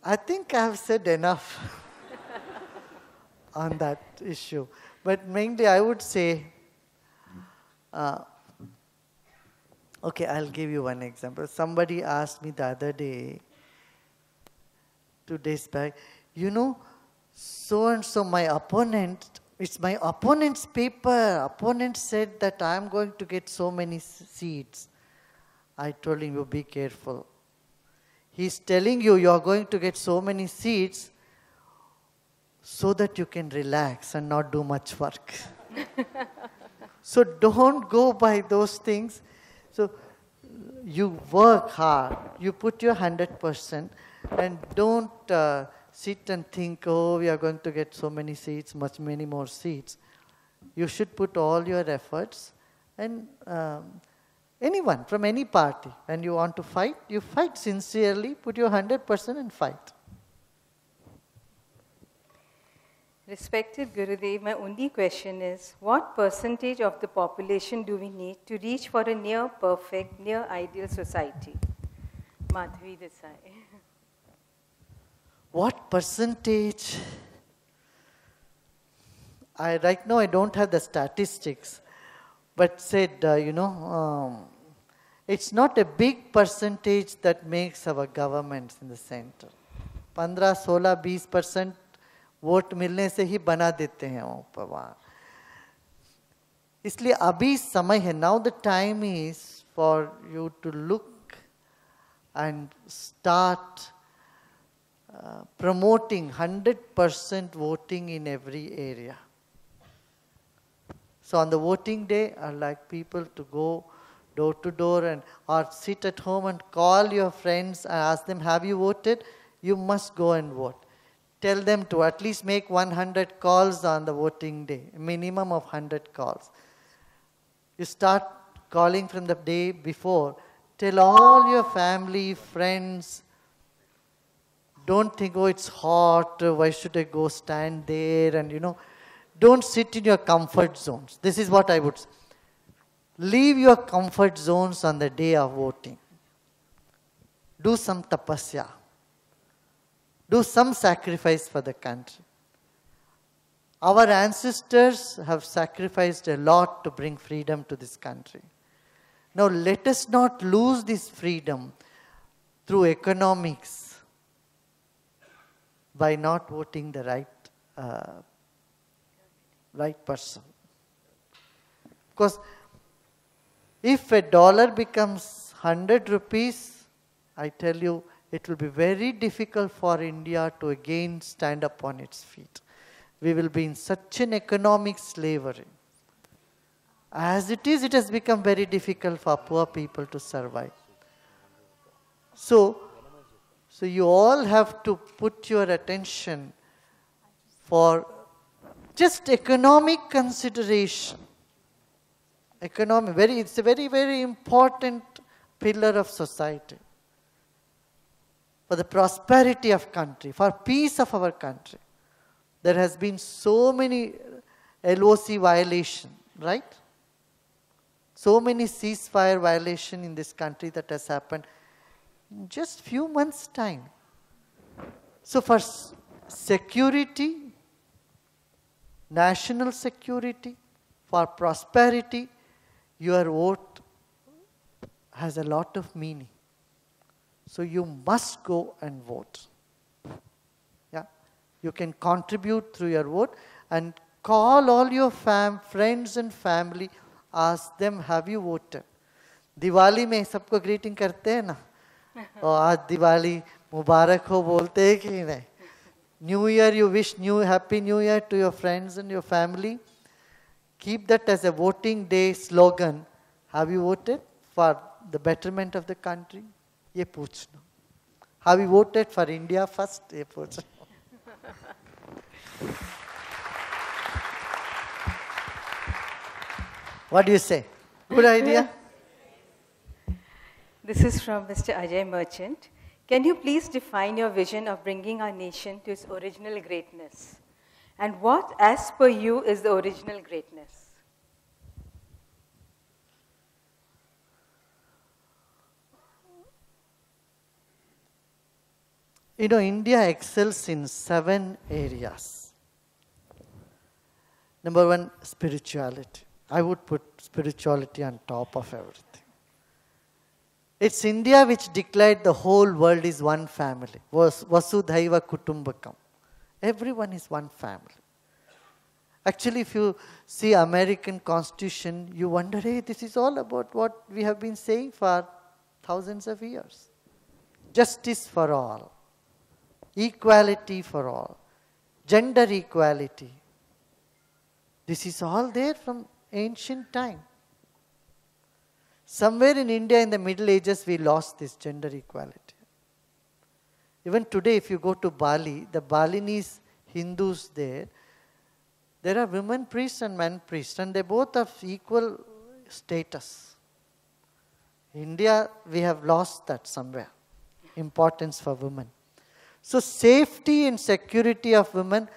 I think I have said enough on that issue. But mainly I would say, okay, I'll give you one example. Somebody asked me the other day, 2 days back, so and so my opponent, it's my opponent's paper. Opponent said that I'm going to get so many seats. I told him, you be careful. He's telling you you're going to get so many seats so that you can relax and not do much work. So don't go by those things. So you work hard, you put your 100%, and don't sit and think, oh, we are going to get so many seats, many more seats. You should put all your efforts, and anyone from any party, when you want to fight, you fight sincerely, put your 100% and fight. Respected Gurudev, my only question is, what percentage of the population do we need to reach for a near perfect, near ideal society? Madhavi Desai. What percentage? Right now I don't have the statistics, but said, it's not a big percentage that makes our governments in the center. 15, 16, 20% vote मिलने से ही बना देते हैं ऊपर वहाँ. इसलिए अभी समय है, now the time is for you to look and start promoting 100% voting in every area. So on the voting day, I'd like people to go door to door and or sit at home and call your friends and ask them, have you voted? You must go and vote. Tell them to at least make 100 calls on the voting day, a minimum of 100 calls. You start calling from the day before. Tell all your family, friends. Don't think, oh, it's hot, why should I go stand there? And don't sit in your comfort zones. This is what I would say. Leave your comfort zones on the day of voting. Do some tapasya. Do some sacrifice for the country. Our ancestors have sacrificed a lot to bring freedom to this country. Now let us not lose this freedom through economics by not voting the right person. Because if a dollar becomes 100 rupees, I tell you, it will be very difficult for India to again stand up on its feet. We will be in such an economic slavery. As it is, it has become very difficult for poor people to survive. So you all have to put your attention for just economic consideration. It's a very, very important pillar of society. For the prosperity of country, for peace of our country. There has been so many LOC violation, right? So many ceasefire violation in this country that has happened in just few months' time. So for security, national security, for prosperity, your vote has a lot of meaning. So you must go and vote. Yeah. You can contribute through your vote and call all your friends and family, ask them, have you voted? Diwali में सबको greeting करते हैं ना, और आज दिवाली मुबारक हो बोलते हैं कि नहीं? New Year, you wish Happy New Year to your friends and your family. Keep that as a voting day slogan. Have you voted for the betterment of the country? ये पूछना. Have you voted for India first? ये पूछना. What do you say? Good idea? This is from Mr. Ajay Merchant. Can you please define your vision of bringing our nation to its original greatness? And what, as per you, is the original greatness? You know, India excels in 7 areas. Number 1, spirituality. I would put spirituality on top of everything. It's India which declared the whole world is one family. Vasudhaiva Kutumbakam. Everyone is one family. Actually, if you see American Constitution, you wonder, hey, this is all about what we have been saying for thousands of years. Justice for all. Equality for all. Gender equality. This is all there from ancient time. Somewhere in India in the Middle Ages, we lost this gender equality. Even today, if you go to Bali, the Balinese Hindus there are women priests and men priests, and they both have equal status. India, we have lost that somewhere, importance for women. So safety and security of women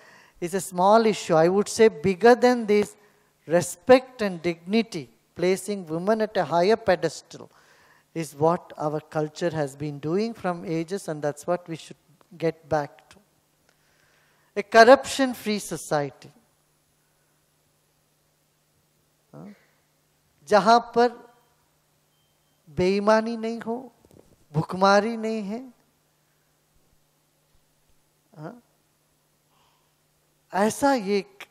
is a small issue. I would say bigger than this, respect and dignity, placing women at a higher pedestal, is what our culture has been doing from ages, and that's what we should get back to. A corruption-free society. जहाँ पर बेईमानी नहीं हो, भुखमारी नहीं है, ऐसा एक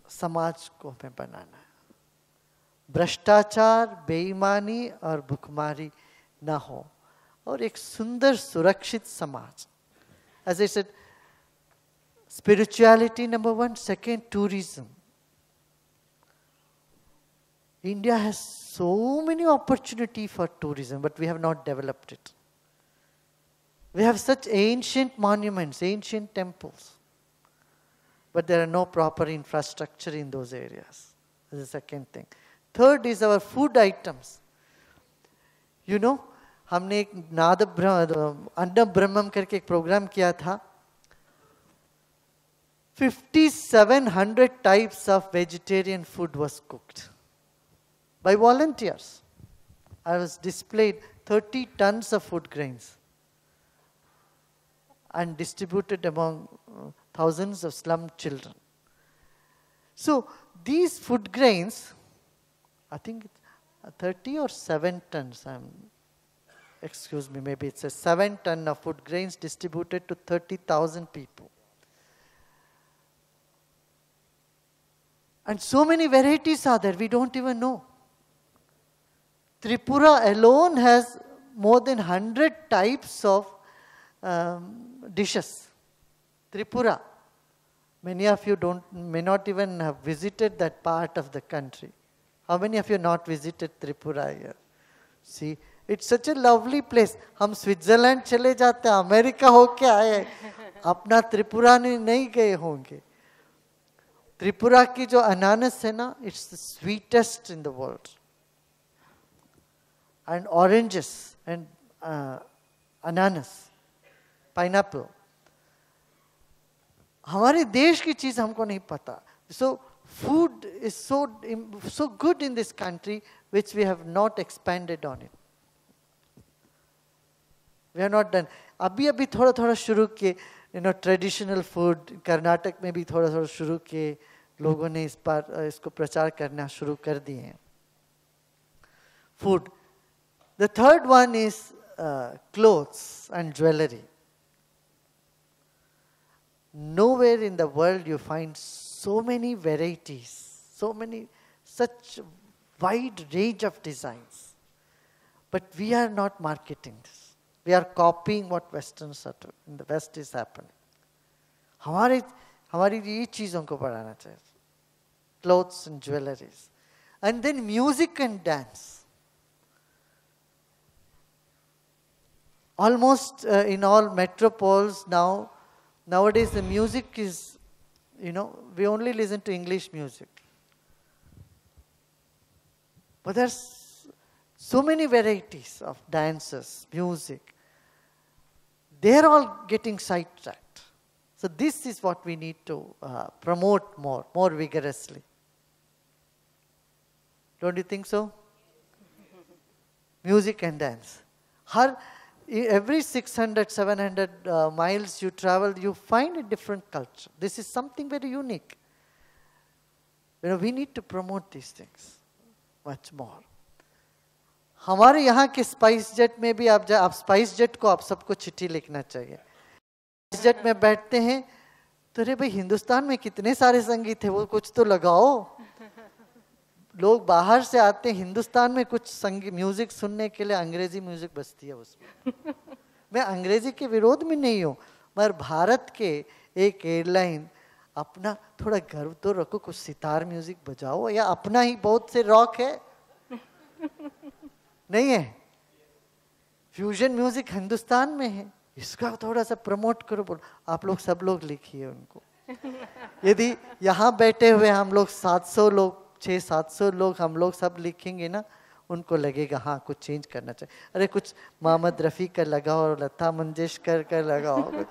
समाज को हमें बनाना है. भ्रष्टाचार, बेईमानी और भुखमारी ना हो, और एक सुंदर सुरक्षित समाज. As I said, spirituality number 1, second, tourism. India has so many opportunities for tourism, but we have not developed it. We have such ancient monuments, ancient temples, but there are no proper infrastructure in those areas. That's the second thing. Third is our food items. You know, हमने एक अन्न ब्रह्मम करके एक programme किया था. 5,700 types of vegetarian food was cooked by volunteers. I was displayed 30 tons of food grains and distributed among thousands of slum children. So these food grains, I think it's 30 or 7 tons, excuse me, maybe it's a 7 ton of food grains distributed to 30,000 people. And so many varieties are there, we don't even know. Tripura alone has more than 100 types of dishes. Tripura. Many of you may not even have visited that part of the country. How many of you not visited Tripura here? See, it's such a lovely place. हम Switzerland चले जाते हैं, America होके आए, अपना त्रिपुरा नहीं गए होंगे. त्रिपुरा की जो अनानास है ना, it's the sweetest in the world. And oranges and ananas, pineapple. हमारे देश की चीज हमको नहीं पता. So food is so good in this country, which we have not expanded on it. We have not done. अभी थोड़ा शुरू किए, traditional food. कर्नाटक में भी थोड़ा शुरू किए, लोगों ने इसको प्रचार करना शुरू कर दिए हैं. Food. The third one is clothes and jewelry. nowhere in the world you find so many varieties, such wide range of designs. But we are not marketing this. We are copying what Westerns are doing, in the West is happening. हमारी ये चीज़ों को बढ़ाना चाहिए. Clothes and jewelries. And then music and dance. Almost in all metropoles nowadays the music is, we only listen to English music. But there's so many varieties of dances, music. They're all getting sidetracked. So this is what we need to promote more vigorously. Don't you think so? Music and dance. Every 600, 700 miles you travel, you find a different culture. This is something very unique. We need to promote these things much more. हमारे यहाँ के spice jet में भी आप spice jet को आप सबको चिट्ठी लिखना चाहिए. स्पाइस जेट में बैठते हैं तो अरे भाई हिंदुस्तान में कितने सारे संगीत है, वो कुछ तो लगाओ. लोग बाहर से आते हैं हिंदुस्तान में कुछ संगीत म्यूजिक सुनने के लिए, अंग्रेजी म्यूजिक बजती है उसमें. मैं अंग्रेजी के विरोध में नहीं हूँ, मगर भारत के एक एयरलाइन अपना थोड़ा गर्व तो रखो, कुछ सितार म्यूजिक बजाओ, या अपना ही बहुत से रॉक है नहीं है, फ्यूजन म्यूजिक हिंदुस्तान में है, इसका थोड़ा सा प्रमोट करो. बोलो आप लोग सब लोग लिखिए उनको. यदि यहाँ बैठे हुए हम लोग 700 लोग 600-700 लोग हम लोग सब लिखेंगे ना, उनको लगेगा हाँ कुछ चेंज करना चाहिए. अरे कुछ मोहम्मद रफ़ी का लगाओ, लता मंगेशकर का लगाओ,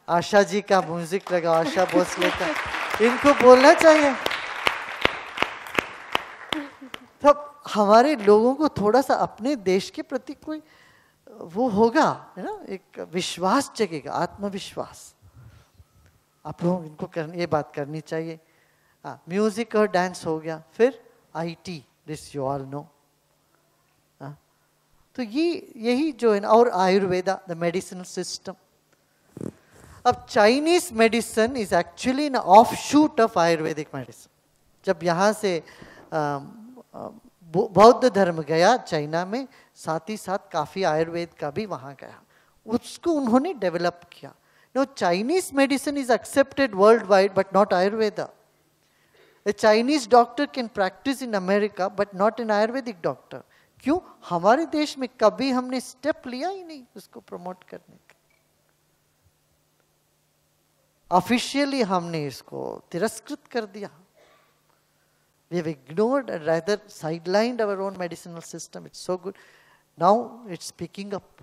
आशा जी का म्यूजिक लगाओ, आशा भोसले का, इनको बोलना चाहिए. तब हमारे लोगों को थोड़ा सा अपने देश के प्रति कोई वो होगा, है ना, एक विश्वास जगेगा, आत्मविश्वास. आप लोग इनको ये बात करनी चाहिए. म्यूजिक और डांस हो गया, फिर IT, this you all know. तो यही जो है ना, और आयुर्वेदा, द मेडिसिनल सिस्टम. अब Chinese medicine is actually an offshoot of Ayurvedic medicine. जब यहाँ से बौद्ध धर्म गया चाइना में, साथ ही साथ काफी आयुर्वेद का भी वहाँ गया, उसको उन्होंने डेवलप किया. No, Chinese medicine is accepted world wide but not Ayurveda. A Chinese doctor can practice in America but not an Ayurvedic doctor. क्यों? हमारे देश में कभी हमने स्टेप लिया ही नहीं उसको प्रमोट करने का. ऑफिशियली हमने इसको तिरस्कृत कर दिया. We have ignored and rather sidelined our own medicinal system. It's so good. Now it's picking up.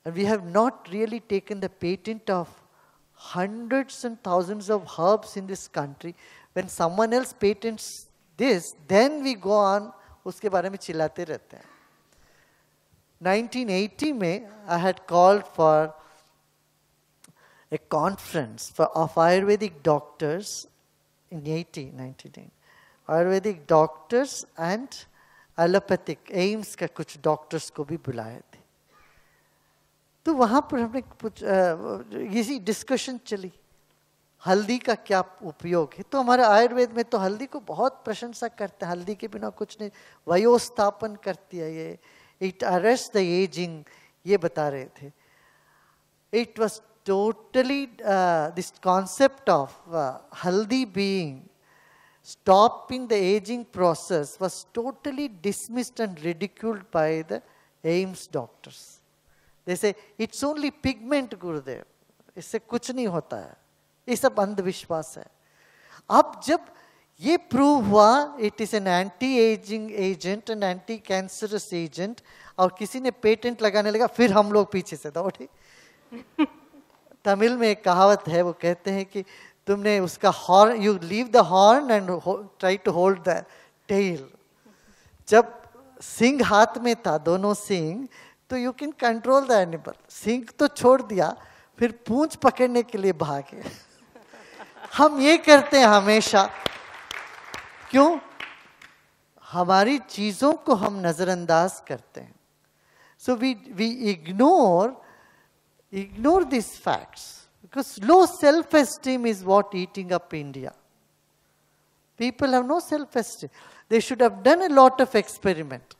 And we have not really taken the patent of hundreds and thousands of herbs in this country. When someone else patents this, then we go on, उसके बारे में चिल्लाते रहते हैं. 1980 में I had called for a conference of Ayurvedic doctors in 1980. Ayurvedic doctors and allopathic, AIIMS का कुछ doctors को भी बुलाए थे. तो वहाँ पर हमने कुछ इसी डिस्कशन चली, हल्दी का क्या उपयोग है. तो हमारे आयुर्वेद में तो हल्दी को बहुत प्रशंसा करते हैं, हल्दी के बिना कुछ नहीं, वयोस्थापन करती है ये, इट अरेस्ट द एजिंग, ये बता रहे थे. It was totally this concept of haldi being stopping the aging process was totally dismissed and ridiculed by the AIIMS doctors. They say it's only pigment, Gurudev, इससे कुछ नहीं होता है, ये सब अंधविश्वास है. अब जब ये प्रूव हुआ it is an anti ageing agent and anti cancerous agent, और किसी ने पेटेंट लगाने लगा, फिर हम लोग पीछे से दौड़े. तमिल में एक कहावत है, वो कहते हैं कि तुमने उसका horn, you leave the horn and try to hold the tail. जब सिंग हाथ में था, दोनों सिंग, तो you can control the animal. सिंग तो छोड़ दिया, फिर पूंछ पकड़ने के लिए भागे. हम ये करते हैं हमेशा. क्यों? हमारी चीजों को हम नजरअंदाज करते हैं. So we ignore these facts. Because low self-esteem is what eating up India. People have no self-esteem. They should have done a lot of experiment.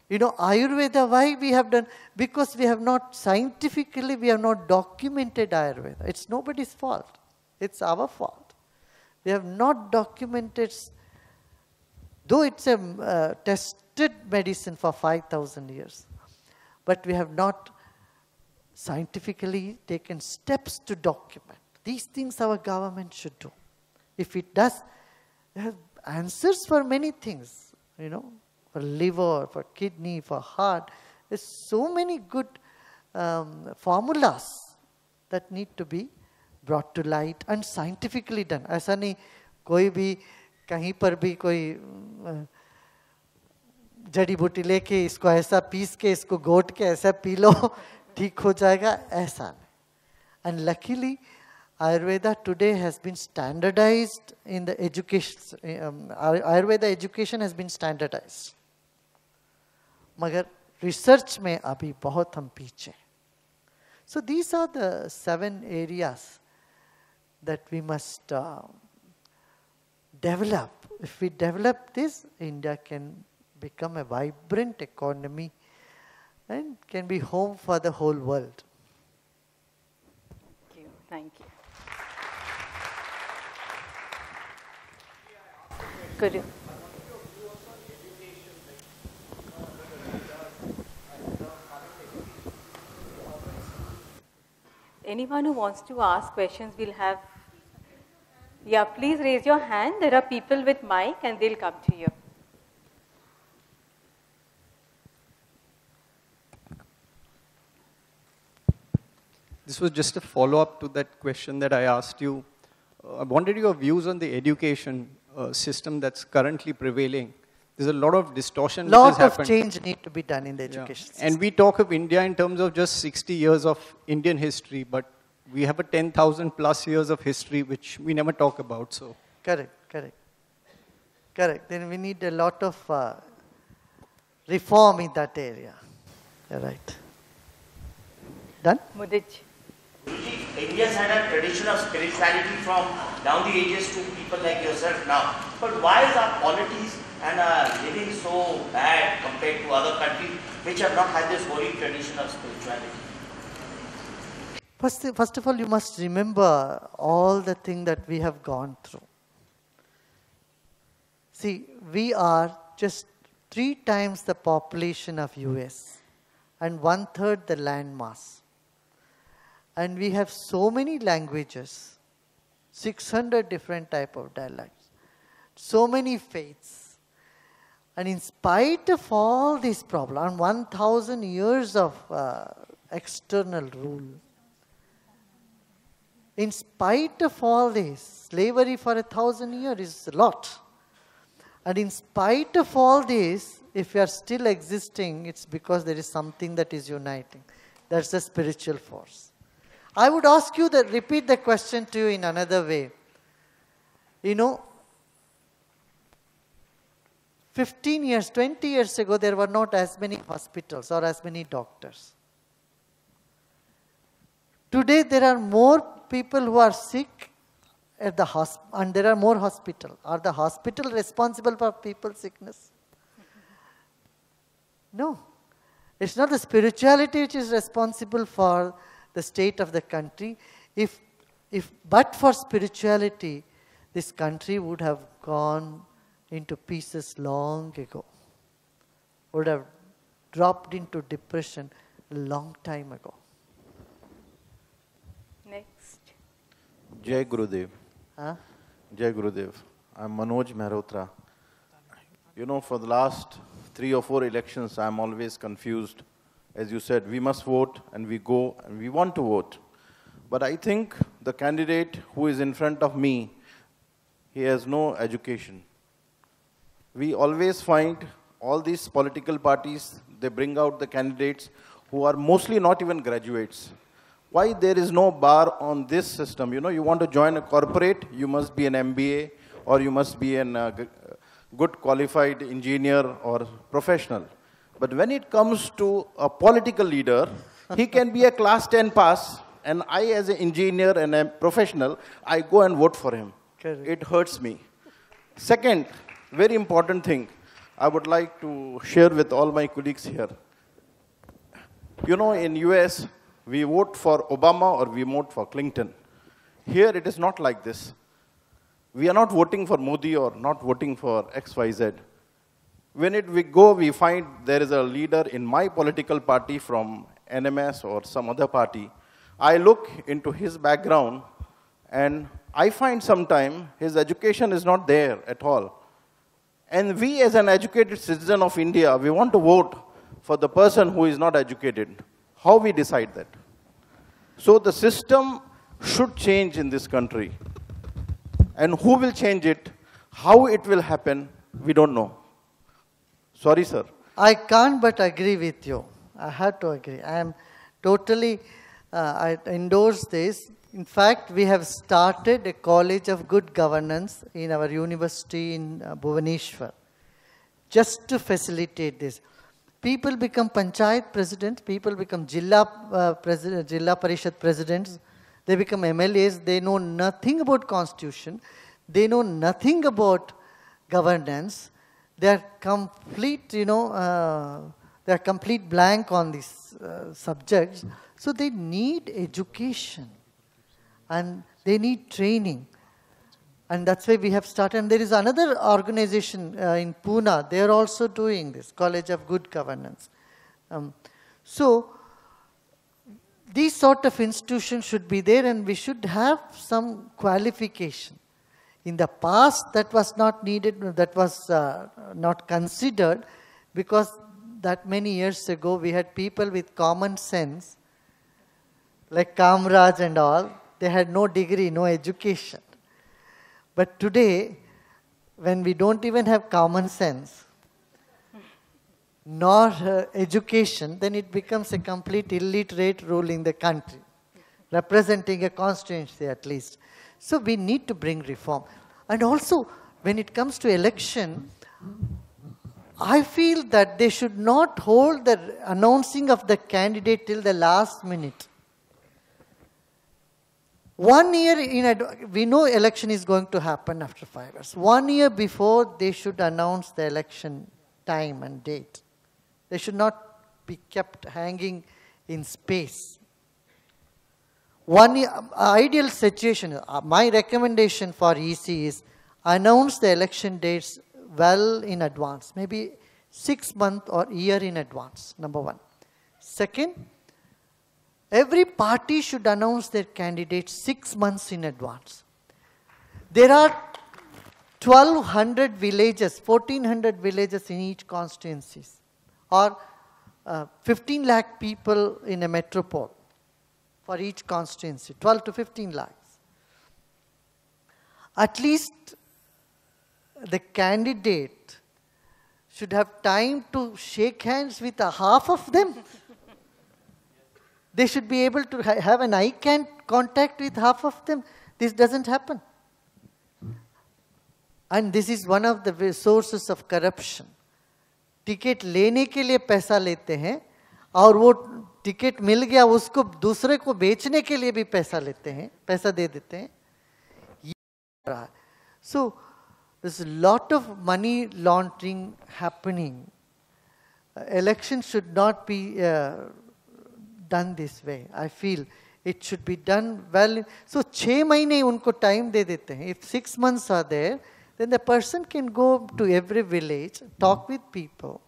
You know, Ayurveda, why we have done? Because we have not, scientifically, we have not documented Ayurveda. It's nobody's fault. It's our fault. We have not documented, though it's a tested medicine for 5,000 years, but we have not scientifically taken steps to document. These things our government should do. If it does, they have answers for many things, you know, for liver, for kidney, for heart. There's so many good formulas that need to be brought to light and scientifically done. ऐसा नहीं कोई भी कहीं पर भी कोई जड़ी बूटी लेके इसको ऐसा पीस के इसको घोट के ऐसा पी लो ठीक हो जाएगा ऐसा नहीं. And luckily Ayurveda today has been standardized in the education. Ayurveda education has been standardized. मगर research में अभी बहुत हम पीछे. So these are the 7 areas that we must develop. If we develop this, India can become a vibrant economy and can be home for the whole world. Thank you. Thank you. Guru. Anyone who wants to ask questions, we'll have. Yeah, please raise your hand. There are people with mic and they'll come to you. This was just a follow-up to that question that I asked you. I wanted your views on the education system that's currently prevailing. There's a lot of distortion. Lot of change need to be done in the education system. And we talk of India in terms of just 60 years of Indian history, but we have a 10,000 plus years of history which we never talk about. So correct. Then we need a lot of reform in that area. You're right. Done? Mudij. India's had a tradition of spirituality from down the ages to people like yourself now. But why is our polities and our living so bad compared to other countries which have not had this holy tradition of spirituality? First of all, you must remember all the things that we have gone through. See, we are just 3 times the population of US and 1/3 the land mass. And we have so many languages, 600 different type of dialects, so many faiths. And in spite of all these problems, 1,000 years of external rule, in spite of all this, slavery for 1,000 years is a lot. And in spite of all this, if we are still existing, it's because there is something that is uniting. That's the spiritual force. I would ask you to repeat the question to you in another way. You know, 15 years, 20 years ago, there were not as many hospitals or as many doctors. Today, there are more people who are sick at the hospital, and there are more hospitals. Are the hospitals responsible for people's sickness? No. It's not the spirituality which is responsible for the state of the country. But for spirituality, this country would have gone into pieces long ago. Would have dropped into depression a long time ago. Next. Jai Gurudev. Huh? Jai Gurudev. I'm Manoj Mehrotra. You know, for the last 3 or 4 elections, I'm always confused. As you said, we must vote, and we go, and we want to vote. But I think the candidate who is in front of me, he has no education. We always find all these political parties, they bring out the candidates who are mostly not even graduates. Why there is no bar on this system? You know, you want to join a corporate, you must be an MBA, or you must be a good qualified engineer or professional. But when it comes to a political leader, he can be a class 10 pass And I, as an engineer and a professional, I go and vote for him. Correct. It hurts me. Second, very important thing, I would like to share with all my colleagues here. You know, in US, we vote for Obama or we vote for Clinton. Here, it is not like this. We are not voting for Modi or not voting for XYZ. When we go, we find there is a leader in my political party from NMS or some other party. I look into his background, and I find sometimes his education is not there at all. And we, as an educated citizen of India, we want to vote for the person who is not educated. How we decide that? So the system should change in this country. And who will change it, how it will happen, we don't know. Sorry, sir. I can't but agree with you. I have to agree. I am totally, I endorse this. In fact, we have started a college of good governance in our university in Bhubaneswar, just to facilitate this. People become panchayat presidents, people become Jilla Parishad presidents, they become MLAs, they know nothing about constitution, they know nothing about governance, they are complete, they are complete blank on these subjects. So they need education and they need training. And that's why we have started. And there is another organization in Pune, they are also doing this, College of Good Governance. So these sort of institutions should be there, and we should have some qualification. In the past, that was not needed, that was not considered, because that many years ago, we had people with common sense, like Kamraj and all, they had no degree, no education. But today, when we don't even have common sense, nor education, then it becomes a complete illiterate rule in the country, representing a constituency at least. So we need to bring reform. And also, when it comes to election, I feel that they should not hold the announcing of the candidate till the last minute. 1 year in we know election is going to happen after 5 years. 1 year before, they should announce the election time and date. They should not be kept hanging in space. 1 year, ideal situation, my recommendation for EC is announce the election dates well in advance, maybe 6 months or year in advance, number one. Second, every party should announce their candidates 6 months in advance. There are 1,200 villages, 1,400 villages in each constituencies, or 15 lakh people in a metropole for each constituency, 12 to 15 lakhs. At least the candidate should have time to shake hands with half of them. They should be able to have an eye contact with half of them. This doesn't happen. And this is one of the sources of corruption. Ticket लेने के लिए पैसा लेते हैं और वो ticket मिल गया उसको दूसरे को बेचने के लिए भी पैसा लेते हैं, पैसा दे देते हैं. So there's a lot of money laundering happening. Election should not be done this way. I feel it should be done well. So 6 महीने उनको time दे देते हैं. If 6 months are there, then the person can go to every village, talk with people,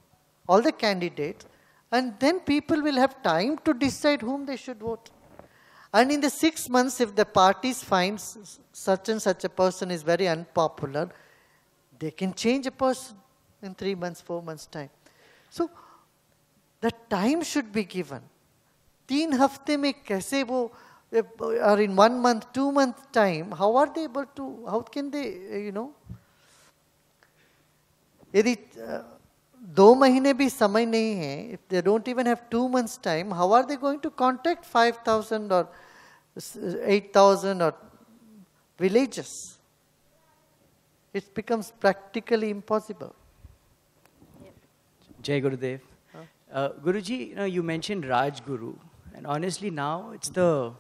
all the candidates, and then people will have time to decide whom they should vote. And in the 6 months, if the parties find such and such a person is very unpopular, they can change a person in 3 months, 4 months time. So the time should be given. 3 हफ्ते में कैसे वो, or in 1 month, 2 month time, how are they able to, how can they, यदि 2 महीने भी समय नहीं है, if they don't even have 2 months time, how are they going to contact 5,000 or 8,000 or villages? It becomes practically impossible. Jai Gurudev. Guruji, you mentioned Raj Guru, and honestly now it's the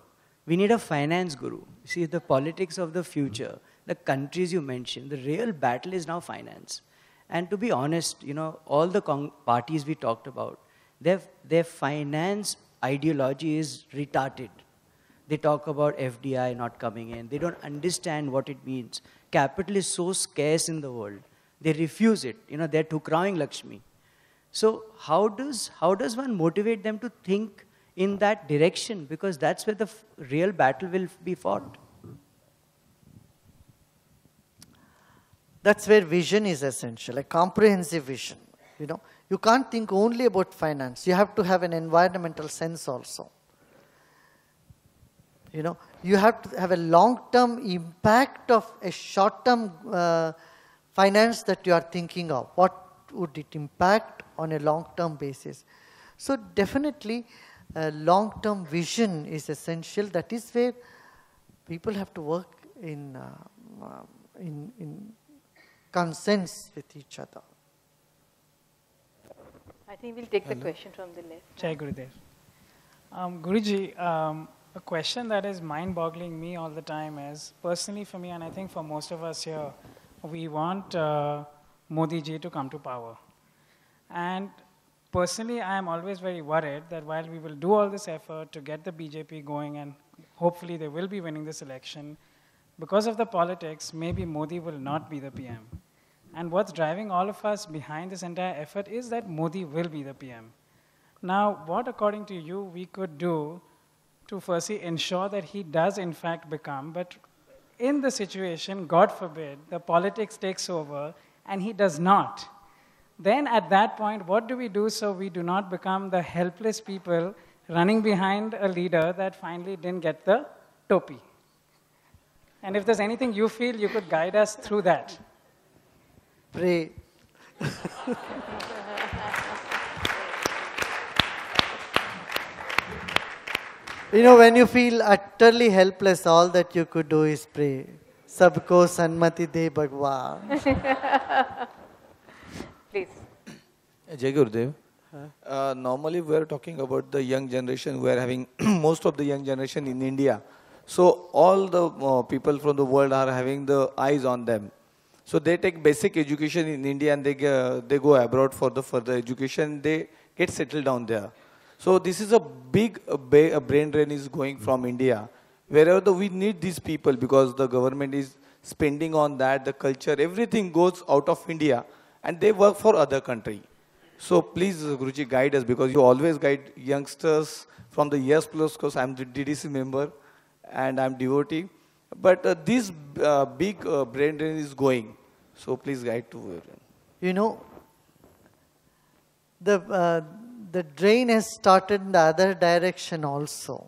We need a finance guru. See, the politics of the future, the countries you mentioned, the real battle is now finance. And to be honest, you know, all the parties we talked about, their finance ideology is retarded. They talk about FDI not coming in. They don't understand what it means. Capital is so scarce in the world. They refuse it. You know, they're tukrawing Lakshmi. So how does one motivate them to think in that direction? Because that's where the real battle will be fought. That's where vision is essential, a comprehensive vision. You know, you can't think only about finance. You have to have an environmental sense also. You know, you have to have a long-term impact of a short-term finance that you are thinking of. What would it impact on a long-term basis? So definitely, a long-term vision is essential. That is where people have to work in consens with each other. I think we'll take the question from the left. Jai Gurudev. Guruji, a question that is mind-boggling me all the time is, personally for me, and I think for most of us here, we want Modi ji to come to power. And personally, I am always very worried that while we will do all this effort to get the BJP going, and hopefully they will be winning this election, because of the politics, maybe Modi will not be the PM. And what's driving all of us behind this entire effort is that Modi will be the PM. Now, what according to you we could do to firstly ensure that he does in fact become, but in the situation, God forbid, the politics takes over and he does not, then at that point, what do we do so we do not become the helpless people running behind a leader that finally didn't get the topi? And if there's anything you feel, you could guide us through that. Pray. You know, when you feel utterly helpless, all that you could do is pray. Sabko sanmati de Bhagwan. Please. Jai Gurudev. Normally we are talking about the young generation. We are having most of the young generation in India. So all the people from the world are having the eyes on them. So they take basic education in India and they go abroad for the further education. They get settled down there. So this is a big brain drain is going from India. Wherever we need these people because the government is spending on that, the culture, everything goes out of India and they work for other country. So please, Guruji, guide us because you always guide youngsters from the years plus because I'm the DDC member and I'm devotee. But this big brain drain is going. So please guide to. You know, the drain has started in the other direction also.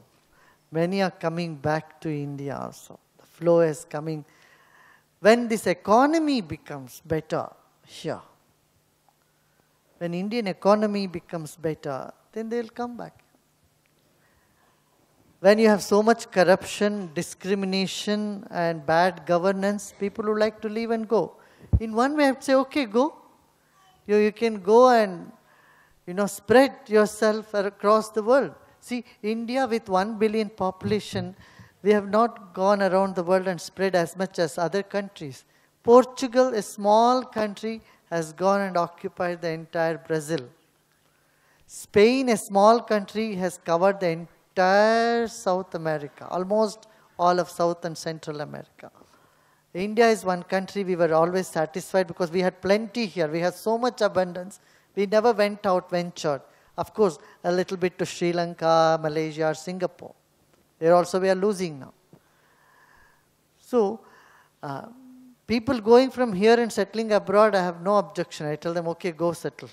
Many are coming back to India also. The flow is coming. When this economy becomes better here, when Indian economy becomes better, then they'll come back. When you have so much corruption, discrimination and bad governance, people would like to leave and go. In one way, I would say, okay, go. You can go and spread yourself across the world. See, India with 1 billion population, we have not gone around the world and spread as much as other countries. Portugal, a small country, has gone and occupied the entire Brazil. Spain, a small country, has covered the entire South America, almost all of South and Central America. India is one country we were always satisfied because we had plenty here. We had so much abundance. We never went out, ventured. Of course, a little bit to Sri Lanka, Malaysia, or Singapore. There also we are losing now. So, people going from here and settling abroad, I have no objection. I tell them, okay, go settle.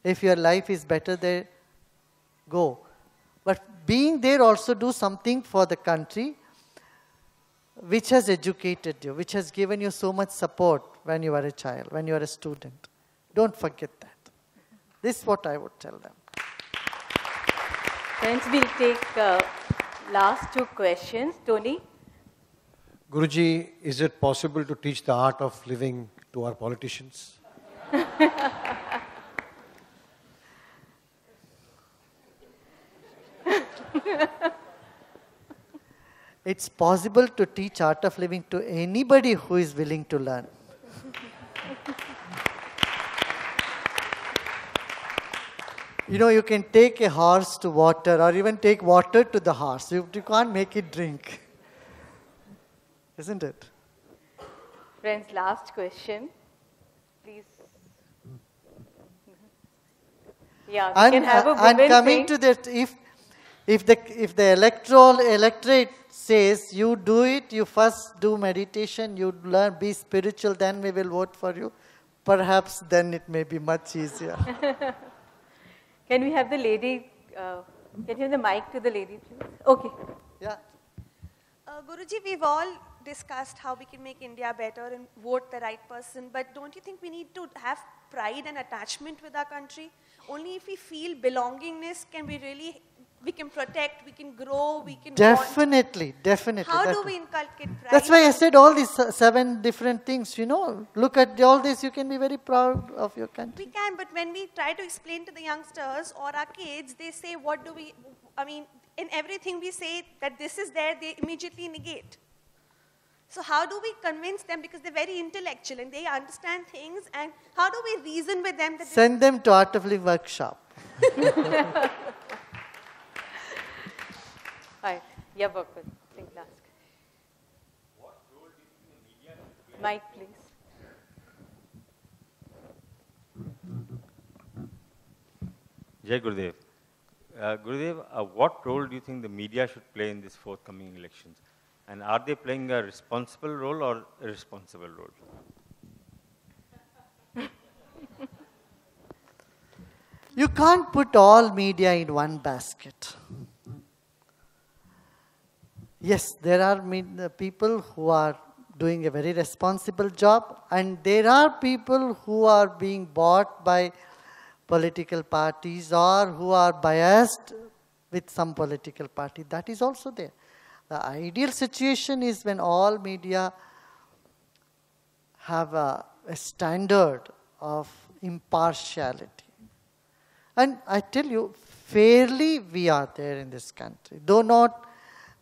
If your life is better there, go. But being there also do something for the country which has educated you, which has given you so much support when you are a child, when you are a student. Don't forget that. This is what I would tell them. Friends, we'll take last two questions. Tony? Guruji, is it possible to teach the art of living to our politicians? It's possible to teach art of living to anybody who is willing to learn. You know, you can take a horse to water or even take water to the horse. You can't make it drink. Isn't it? Friends, last question. Please. Yeah, we can have a women and coming thing. to that, if the electorate says you do it, you first do meditation, you learn, be spiritual, then we will vote for you, perhaps then it may be much easier. Can we have the lady, can you have the mic to the lady, please? Okay. Yeah. Guruji, we've all discussed how we can make India better and vote the right person, but don't you think we need to have pride and attachment with our country? Only if we feel belongingness can we can protect, we can grow, we can Definitely. How do we inculcate pride? That's why I said all these 7 different things, you know. Look at all this, you can be very proud of your country. We can, but when we try to explain to the youngsters or our kids, they say, what do we, I mean, in everything we say that this is there, they immediately negate. So how do we convince them, because they're very intellectual and they understand things, and how do we reason with them? That Send them to Art of Living workshop. Hi. Yeah, Bhagwan. Think last. Mike, please. Jai Gurudev. Gurudev, what role do you think the media should play in this forthcoming elections? And are they playing a responsible role or irresponsible role? You can't put all media in one basket. Yes, there are people who are doing a very responsible job, and there are people who are being bought by political parties or who are biased with some political party. That is also there. The ideal situation is when all media have a standard of impartiality. And I tell you, fairly we are there in this country. Though not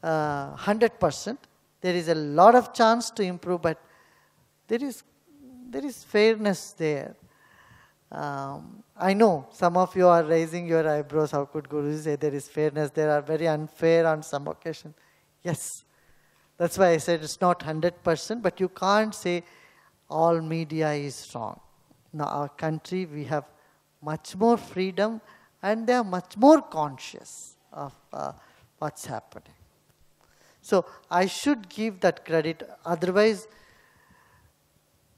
100%, there is a lot of chance to improve, but there is fairness there. I know some of you are raising your eyebrows. How could Guruji say there is fairness? There are very unfair on some occasions. Yes, that's why I said it's not 100%, but you can't say all media is wrong. Now, our country, we have much more freedom and they are much more conscious of what's happening. So I should give that credit. Otherwise,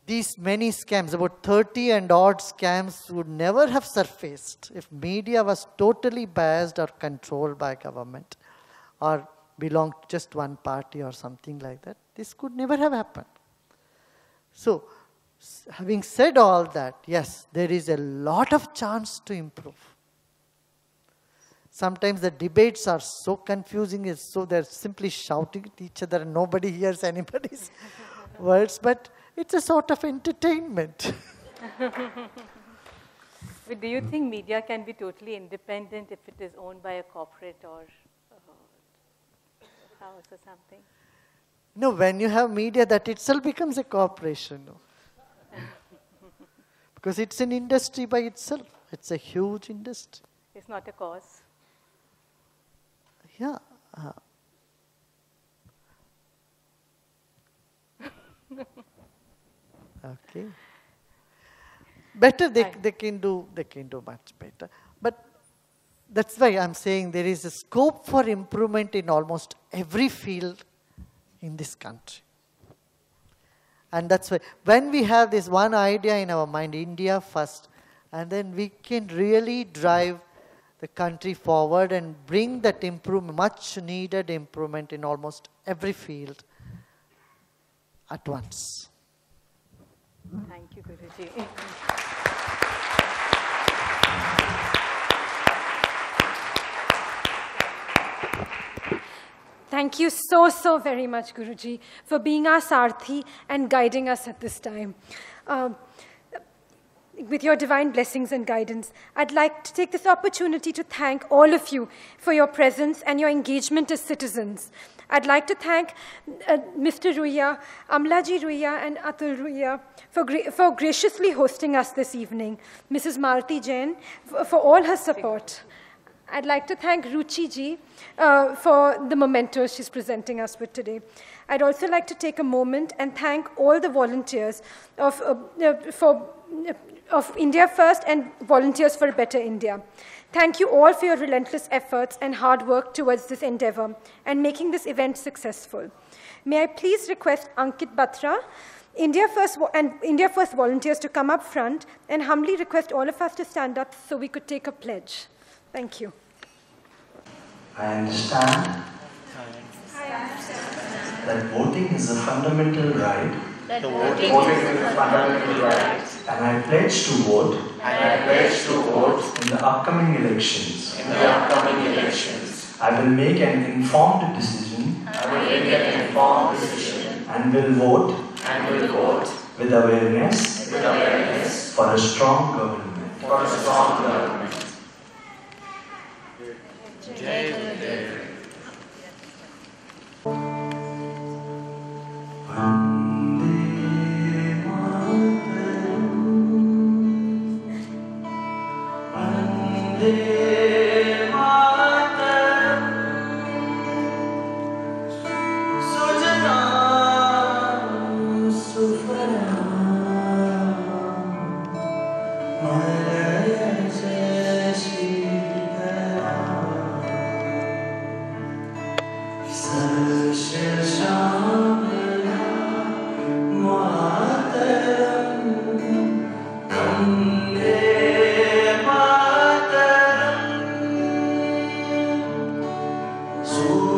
these many scams, about 30 and odd scams, would never have surfaced if media was totally biased or controlled by government or belonged to just one party or something like that. This could never have happened. So, having said all that, yes, there is a lot of chance to improve. Sometimes the debates are so confusing, so they're simply shouting at each other and nobody hears anybody's words, but it's a sort of entertainment. But do you think media can be totally independent if it is owned by a corporate or house or something? No, when you have media, that itself becomes a corporation. No? Because it's an industry by itself. It's a huge industry. It's not a cause. Yeah. Okay. Better they can do much better. But that's why I'm saying there is a scope for improvement in almost every field in this country. And that's why when we have this one idea in our mind, India first, and then we can really drive the country forward and bring that improvement, much needed improvement in almost every field at once. Thank you, Guruji. Thank you so very much, Guruji, for being our Sarthi and guiding us at this time. with your divine blessings and guidance. I'd like to take this opportunity to thank all of you for your presence and your engagement as citizens. I'd like to thank Mr. Ruia, Amlaji Ruia, and Atul Ruia for graciously hosting us this evening. Mrs. Malti Jain for all her support. I'd like to thank Ruchi Ji for the mementos she's presenting us with today. I'd also like to take a moment and thank all the volunteers of India First and Volunteers for a Better India. Thank you all for your relentless efforts and hard work towards this endeavor and making this event successful. May I please request Ankit Batra, India First volunteers to come up front and humbly request all of us to stand up so we could take a pledge. Thank you. I understand that voting is a fundamental right. And I pledge to vote. In the upcoming elections. I will make an informed decision. And will vote with awareness for a strong government. Jai Gurudev. So